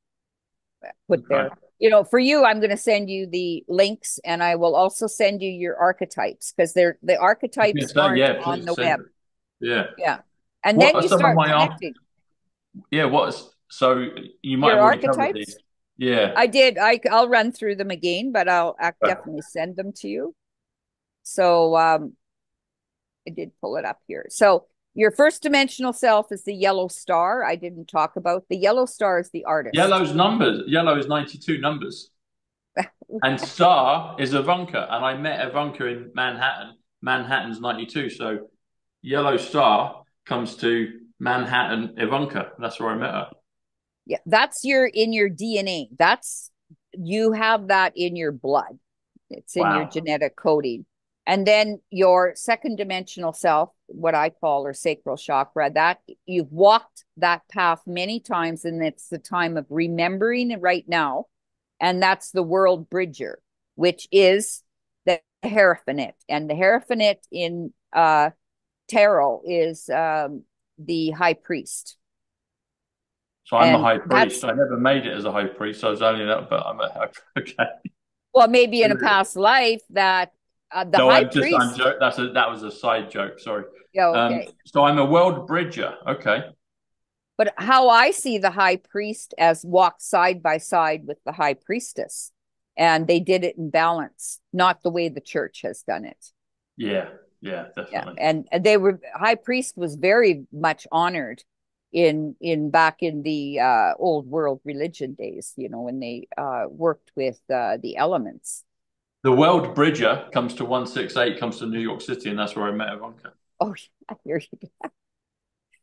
put Okay. there. For you, I'm going to send you the links and I will also send you your archetypes because the I was going to archetypes say, aren't yeah, on please the send web. it. Yeah. Yeah. And What then are you some of start my connecting yeah, what's so you might your have already covered archetypes. these. Yeah. I did. I'll run through them again, but I'll definitely send them to you. So I did pull it up here. So your first dimensional self is the yellow star. I didn't talk about the yellow star is the artist. Yellow's numbers. Yellow is 92 numbers. And star is Ivanka. And I met Ivanka in Manhattan. Manhattan's 92. So yellow star comes to Manhattan Ivanka. That's where I met her. Yeah, that's in your DNA. You have that in your blood. It's in your Wow. genetic coding. And then your second dimensional self, what I call or sacral chakra, that you've walked that path many times, and it's the time of remembering it right now. And that's the world bridger, which is the Hierophant. And the Hierophant in tarot is the high priest. So I'm a And high priest. that's, I never made it as a high priest. I was only that, but I'm a high. Okay. well, maybe in a past life that the No, high I'm priest. joke. That was a side joke. Sorry. Yeah, okay. So I'm a world bridger. Okay. But how I see the high priest as walked side by side with the high priestess, and they did it in balance, not the way the church has done it. Yeah. Yeah. Yeah, Definitely. and they were high priest was very much honored in back in the old world religion days. When they worked with the elements. The world bridger comes to 168. Comes to New York City, and that's where I met Ivanka. Oh, yeah, here you go.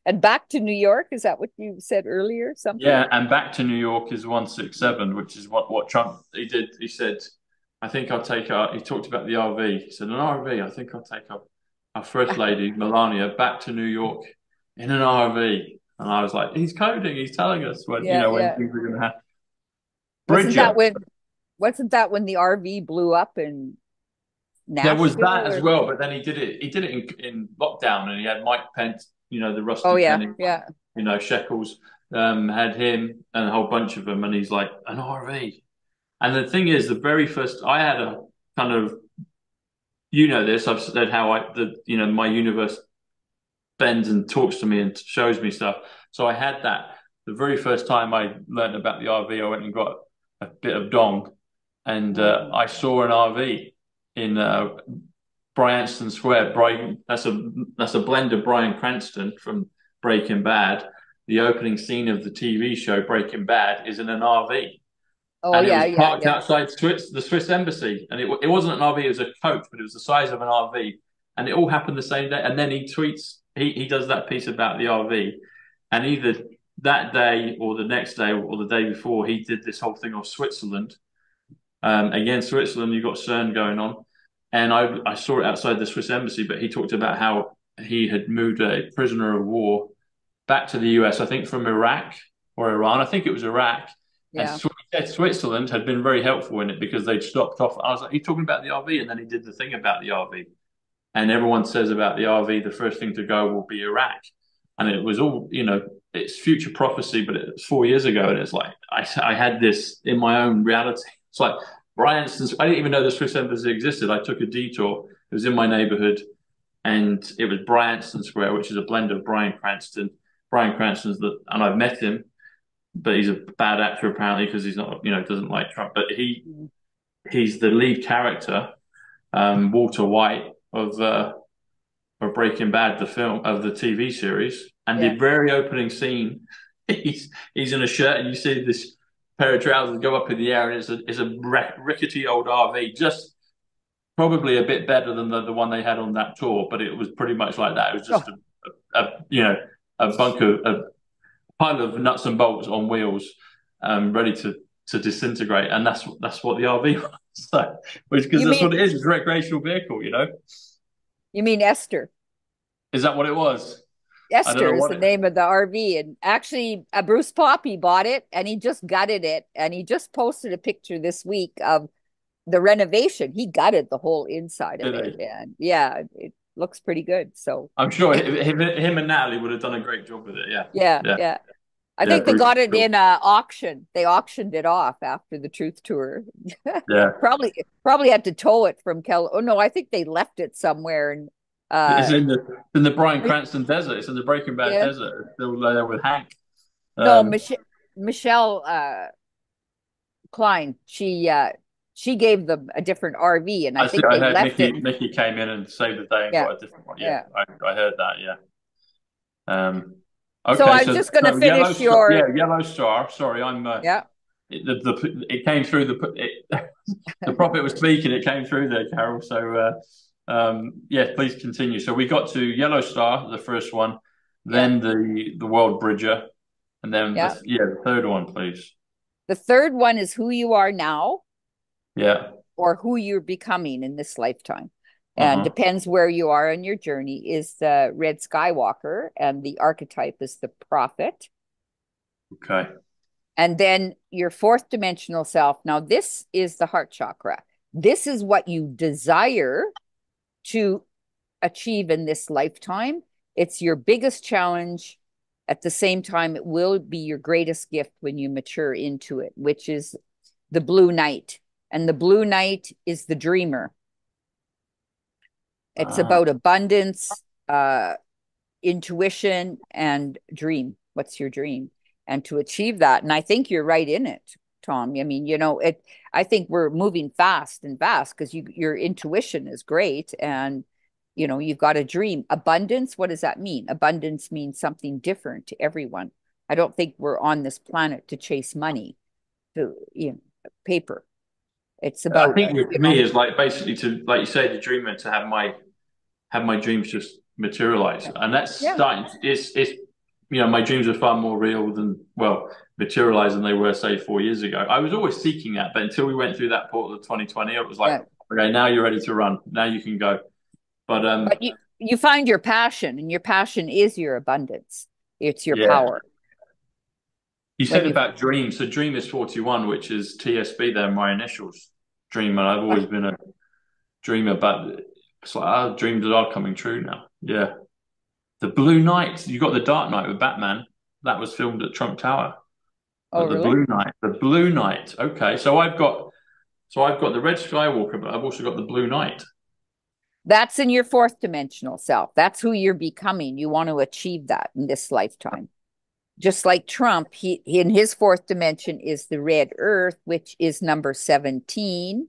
And back to New York, is that what you said earlier? Something? Yeah, and back to New York is 167, which is what Trump he did. He said, "I think I'll take a." He talked about the RV. He said, "An RV. I think I'll take our first lady Melania back to New York in an RV." And I was like, "He's coding. He's telling us when Yeah, when yeah. things are going to happen." Wasn't Bridger. that when wasn't that when the RV blew up in There was Nashville that as or well, but then he did it. He did it in lockdown, and he had Mike Pence, the oh Rusty yeah, Penny, yeah. Shekels, had him and a whole bunch of them, and he's like an RV. And the thing is, the very first I had a kind of this. I've said how my universe bends and talks to me and shows me stuff. So I had that the very first time I learned about the RV. I went and got a bit of dong, and Mhm. I saw an RV in Bryanston Square. Brian, that's a blend of Bryan Cranston from Breaking Bad the opening scene of the TV show Breaking Bad is in an RV, Oh and it yeah, was yeah, parked yeah. outside the Swiss embassy, and it wasn't an RV, it was a coach, but it was the size of an RV, and it all happened the same day. And then he tweets, he does that piece about the RV, and either that day or the next day or the day before, he did this whole thing of Switzerland. Again, Switzerland, you've got CERN going on, and I saw it outside the Swiss embassy. But he talked about how he had moved a prisoner of war back to the US, I think from Iraq or Iran. I think it was Iraq. And Yeah. he said Switzerland had been very helpful in it because they'd stopped off. I was like, he's talking about the RV. And then he did the thing about the RV. And everyone says about the RV, the first thing to go will be Iraq. And it was all, it's future prophecy, but it's 4 years ago. And it's like, I had this in my own reality. It's like, Bryanston's, I didn't even know the Swiss embassy existed. I took a detour. It was in my neighborhood. And it was Bryanston Square, which is a blend of Bryan Cranston. Bryan Cranston's and I've met him, but he's a bad actor apparently because he's not, doesn't like Trump. But he's the lead character, Walter White of Breaking Bad, the film of the TV series, and Yeah. the very opening scene, he's in a shirt, and you see this pair of trousers go up in the air, and it's a rickety old RV, just probably a bit better than the one they had on that tour, but it was pretty much like that. It was just Oh, a bunker, a pile of nuts and bolts on wheels, ready to disintegrate, and that's what the RV was. So, because you that's mean what it is. It's a recreational vehicle, you mean Esther? Is that what it was? I don't know Esther is what the it. name of the RV, and actually, Bruce Poppy bought it, and he just gutted it, and he just posted a picture this week of the renovation. He gutted the whole inside of Did it, they? and yeah, it looks pretty good. So I'm sure him and Natalie would have done a great job with it. Yeah, yeah, yeah, yeah. I yeah. think they Bruce, got it cool. in a auction. They auctioned it off after the Truth Tour. Yeah. Probably had to tow it from Cal. Oh no, I think they left it somewhere. And It's uh, in the Bryan Cranston desert. It's in the Breaking Bad yeah, desert. It's still there with Hank. no, Um, Michelle Klein. She gave them a different RV, and I I see. think I they heard left it. Mickey came in and saved the day and Yeah, got a different one. Yeah, yeah. I heard that. Yeah. Um, So okay, I was so just going to Yellow finish Star. Yeah, your Yellow Star. Sorry, I'm. yeah. It came through the prophet was speaking. It came through there, Carole. So yeah, please continue. So we got to Yellow Star, the first one, Yeah, then the World Bridger, and then yeah. the third one, please. The third one is who you are now Yeah. or who you're becoming in this lifetime. And Uh-huh. depends where you are in your journey, is the Red Skywalker, and the archetype is the prophet. Okay. And then your fourth dimensional self. Now, this is the heart chakra. This is what you desire to achieve in this lifetime. It's your biggest challenge. At the same time, it will be your greatest gift when you mature into it, which is the blue knight. And the blue knight is the dreamer. It's Uh, about abundance, intuition, and dream. What's your dream? And to achieve that, and I think you're right in it, Tom. I mean, it. I think we're moving fast and fast because your intuition is great, and you've got a dream. Abundance. What does that mean? Abundance means something different to everyone. I don't think we're on this planet to chase money, to paper. It's I about think with me is like basically to, like you say, the dreamer, to have my dreams just materialize, and that's yeah. starting. It's my dreams are far more real than, well, materialize than they were, say, 4 years ago. I was always seeking that, but until we went through that portal of 2020, it was like, Yeah. okay, now you're ready to run. Now you can go. But But you find your passion, and your passion is your abundance. It's your yeah, power. you When said you about dream. So dream is 41, which is TSB. They're my initials. Dream, and I've always been a dreamer, but it's like our dreams are coming true now. Yeah. The Blue Knight. You got the Dark Knight with Batman. That was filmed at Trump Tower. oh But the really? Blue Knight. The Blue Knight. Okay. So I've got the Red Skywalker, but I've also got the Blue Knight. That's in your fourth dimensional self. That's who you're becoming. You want to achieve that in this lifetime. Just like Trump, he in his fourth dimension is the red earth, which is number 17.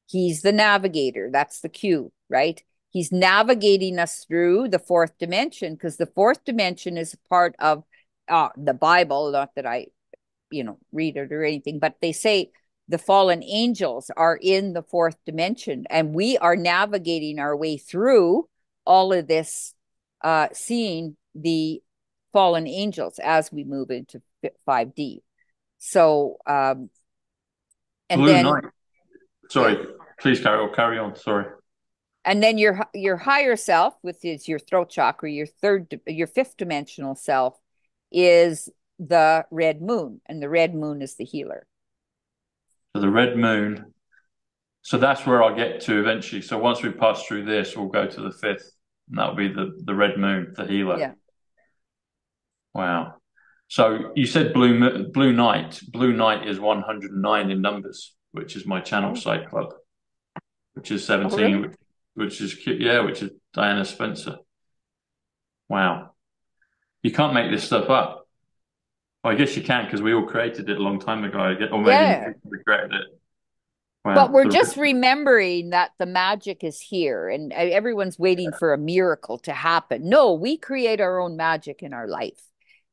He's the navigator. That's the Q, right? He's navigating us through the fourth dimension because the fourth dimension is a part of the Bible, not that I, read it or anything, but they say the fallen angels are in the fourth dimension, and we are navigating our way through all of this, seeing the fallen angels as we move into 5D. So, and Blue then Night. Sorry, yeah. please, Carole, carry on. Sorry. And then your higher self, which is your throat chakra, your fifth dimensional self, is the red moon, and the red moon is the healer. So the red moon. So that's where I'll get to eventually. So once we pass through this, we'll go to the fifth, and that'll be the red moon, the healer. Yeah. Wow. So you said blue night. Blue night is 109 in numbers, which is my channel Psych.Club, which is 17, really? which is Diana Spencer. Wow. You can't make this stuff up. Well, I guess you can, because we all created it a long time ago. Or maybe we created it. Wow. But we're just remembering that the magic is here, and everyone's waiting for a miracle to happen. No, we create our own magic in our life.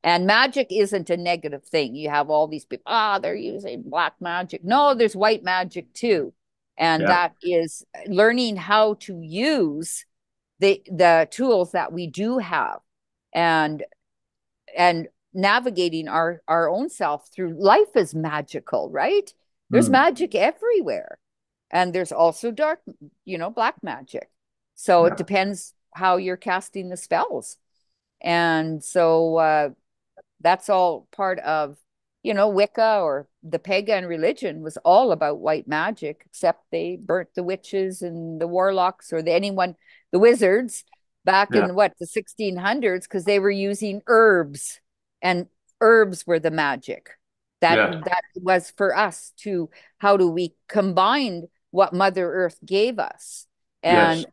And magic isn't a negative thing. You have all these people, they're using black magic. No, there's white magic too. And that is learning how to use the tools that we do have, and navigating our own self through life is magical, right? There's magic everywhere. And there's also dark, black magic. So it depends how you're casting the spells. And so that's all part of, Wicca, or the pagan religion was all about white magic, except they burnt the witches and the warlocks, or the wizards back in the 1600s, because they were using herbs, and herbs were the magic. That was for us to, how do we combine what Mother Earth gave us, and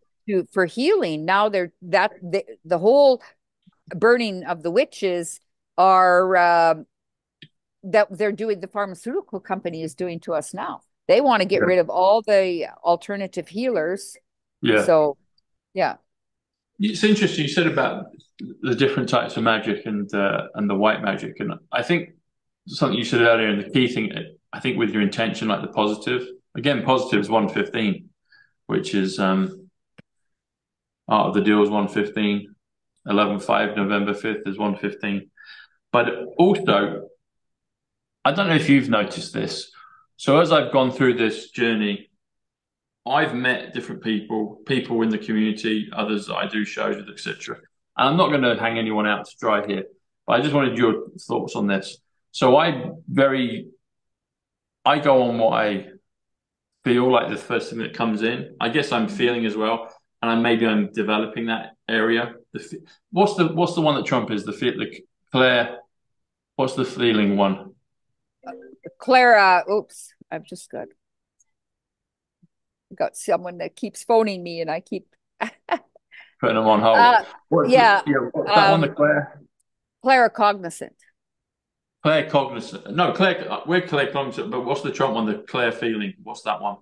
for healing. Now the whole burning of the witches are that they're doing, the pharmaceutical company is doing to us now. They want to get rid of all the alternative healers. So it's interesting you said about the different types of magic and the white magic, and I think something you said earlier, and the key thing, I think, with your intention, like the positive. Again, positive is 115, which is Art of the Deal is 115. 11/5, November 5th is 115. But also, I don't know if you've noticed this. So as I've gone through this journey, I've met different people in the community, others that I do shows with, etc. And I'm not going to hang anyone out to dry here, but I just wanted your thoughts on this. So I go on what I feel like the first thing that comes in. I guess I'm feeling as well, and maybe I'm developing that area. What's the one that Trump is? The Claire. What's the feeling one? Clara. Oops, I've just got someone that keeps phoning me, and I keep putting them on hold. What's that one? The Claire. Claircognizant. Claire cognizant. No, we're Claire cognizant, but what's the Trump one? The Claire feeling. What's that one?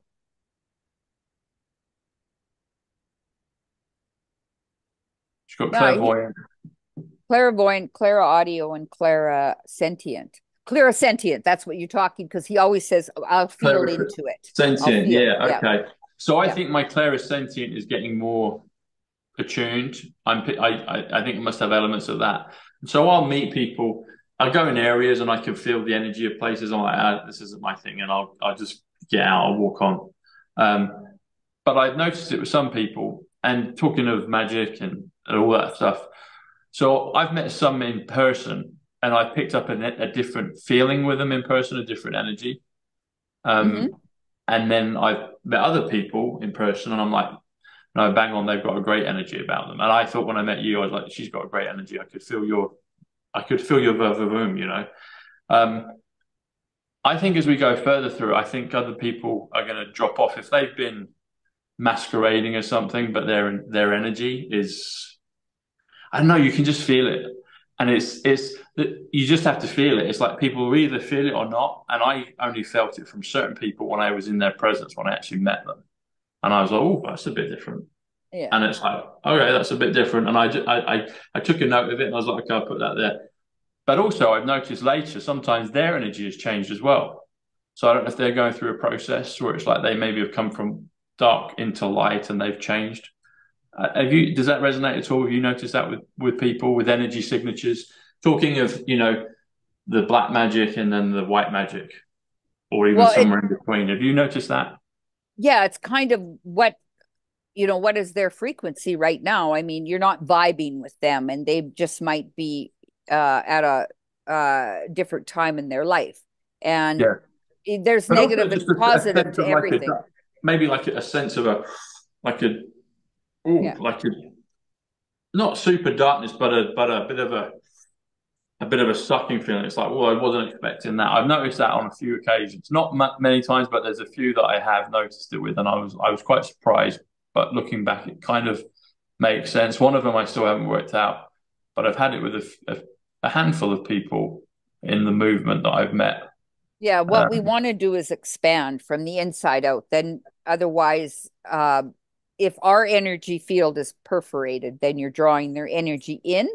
She's got clairvoyant. Clairvoyant, clairaudio, and clairsentient. Clairsentient, that's what you're talking, because he always says, I'll feel into it. Sentient, okay. So I think my clairsentient is getting more attuned. I think it must have elements of that. So I'll meet people. I go in areas and I can feel the energy of places. I'm like, this isn't my thing, and I'll just get out. I'll walk on. But I've noticed it with some people. And talking of magic and all that stuff, so I've met some in person, and I picked up a different feeling with them in person, a different energy. And then I've met other people in person, and I'm like, no, bang on, they've got a great energy about them. And I thought when I met you, I was like, she's got a great energy. I could feel your room, I think as we go further through, I think other people are going to drop off if they've been masquerading as something, but their energy is, I don't know, you can just feel it. And you just have to feel it. It's like people either feel it or not. And I only felt it from certain people when I was in their presence, when I actually met them. And I was like, oh, that's a bit different. Yeah. And it's like, okay, that's a bit different. And I took a note of it, and I was like, okay, I'll put that there. But also I've noticed later sometimes their energy has changed as well. So I don't know if they're going through a process where it's like they maybe have come from dark into light and they've changed. Does that resonate at all? Have you noticed that with people with energy signatures? Talking of, the black magic and then the white magic, or even Well, somewhere in between. Have you noticed that? yeah, it's kind of what is their frequency right now? I mean, you're not vibing with them, and they just might be at a different time in their life. And Yeah. there's But also negative just and a positive sense to of like everything. maybe like a sense of like a, Yeah. like not super darkness, but a bit of a sucking feeling. It's like, well, I wasn't expecting that. I've noticed that on a few occasions, not many times, but there's a few that I have noticed it with, and I was quite surprised. But looking back, it kind of makes sense. One of them I still haven't worked out, but I've had it with a handful of people in the movement that I've met. Yeah, what we Um, want to do is expand from the inside out. Then otherwise, if our energy field is perforated, then you're drawing their energy in,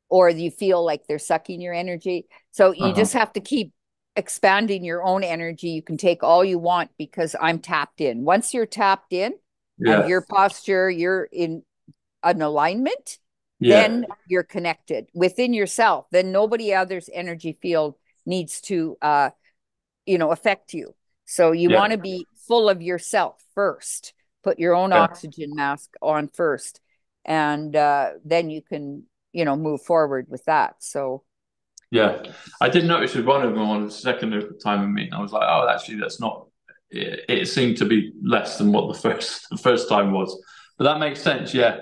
or you feel like they're sucking your energy. So you uh-huh. just have to keep expanding your own energy. You can take all you want because I'm tapped in. Once you're tapped in and Yeah, your posture, you're in an alignment, yeah, then you're connected within yourself. Then nobody else's energy field needs to affect you. So you yeah, want to be full of yourself first. Put your own yeah. oxygen mask on first, and then you can move forward with that. So Yeah, I did notice with one of them on the second time of meeting, I was like, oh, actually, that's not. It seemed to be less than what the first time was, but that makes sense. Yeah,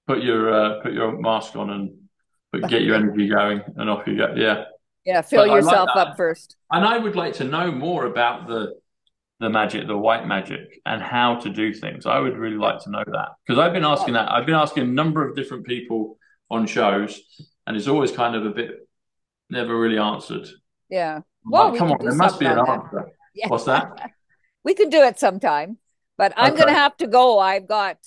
put your mask on and get your energy going, and off you go. Yeah, yeah, fill but I like yourself up that, first. and I would like to know more about the magic, the white magic, and how to do things. I would really Yeah. like to know that because I've been asking Well, that. I've been asking a number of different people on shows, and it's always kind of a bit never really answered. yeah. I'm Well, like, we come could on, do there must something be an on that. answer. Yeah. What's that? We could do it sometime. But I'm gonna Okay. have to go. I've got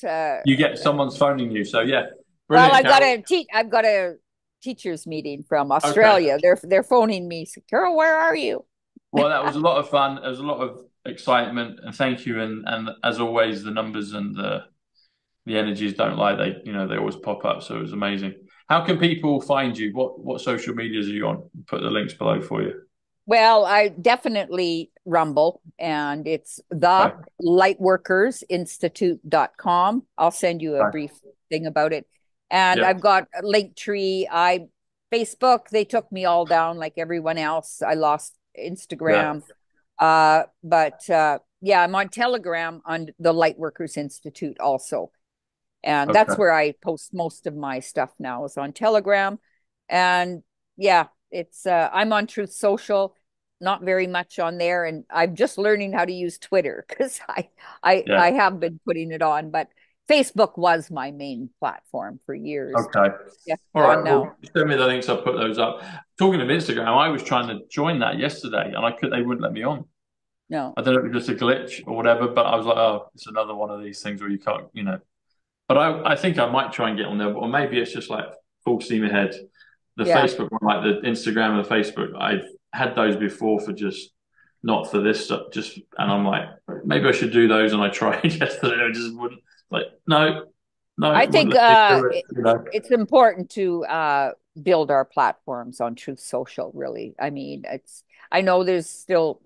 You get someone's phoning you. So yeah. well, Brilliant, Carole. I've got a teachers meeting from Okay. Australia. They're phoning me. So, Carole, where are you? Well, that was a lot of fun. There was a lot of excitement and thank you. And as always, the numbers and the energies don't lie. They always pop up. So it was amazing. How can people find you? What social medias are you on? Put the links below for you. Well, I definitely Rumble, and it's the Okay. lightworkersinstitute.com. I'll send you a Okay. brief thing about it. And Yeah. I've got a Linktree. Facebook, they took me all down like everyone else. I lost Yeah. Instagram. But yeah, I'm on Telegram on the Lightworkers Institute also. And that's Okay. where I post most of my stuff now is on Telegram. And yeah, it's I'm on Truth Social, not very much on there, and I'm just learning how to use Twitter because Yeah. I have been putting it on, but Facebook was my main platform for years. Okay. Yeah, All gone right. now. Well, send me the links. I'll put those up. Talking of Instagram, I was trying to join that yesterday, and they wouldn't let me on. No. I don't know if it was just a glitch or whatever, but I was like, oh, it's another one of these things where you can't. But I think I might try and get on there, or maybe it's just like full steam ahead. The Yeah. Facebook one, like the Instagram and the Facebook, I've had those before for just not for this stuff. And I'm like, maybe I should do those. And I tried yesterday, I just wouldn't. Like, no, no, I it wouldn't think let me do it. it's important to build our platforms on Truth Social, really. I mean, I know there's still,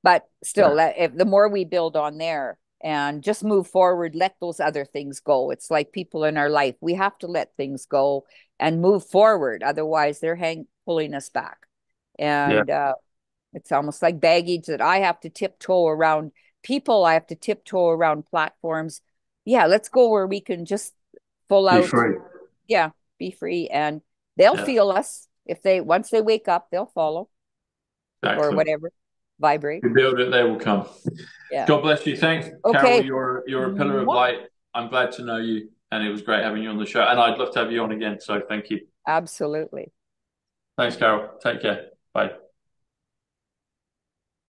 but still, Yeah, if the more we build on there and just move forward, let those other things go. It's like people in our life. We have to let things go and move forward. Otherwise, they're pulling us back. yeah, And it's almost like baggage that I have to tiptoe around people. I have to tiptoe around platforms. Yeah, let's go where we can just full be out, free. yeah, be free. And they'll Yeah, feel us. If they once they wake up, they'll follow or exactly. whatever. Vibrate. You build it, they will come. Yeah. God bless you. Thanks, Carole. Okay. You're a pillar of Mwah. light. I'm glad to know you, and it was great having you on the show. And I'd love to have you on again. So thank you. Absolutely. Thanks, Carole. Take care. Bye.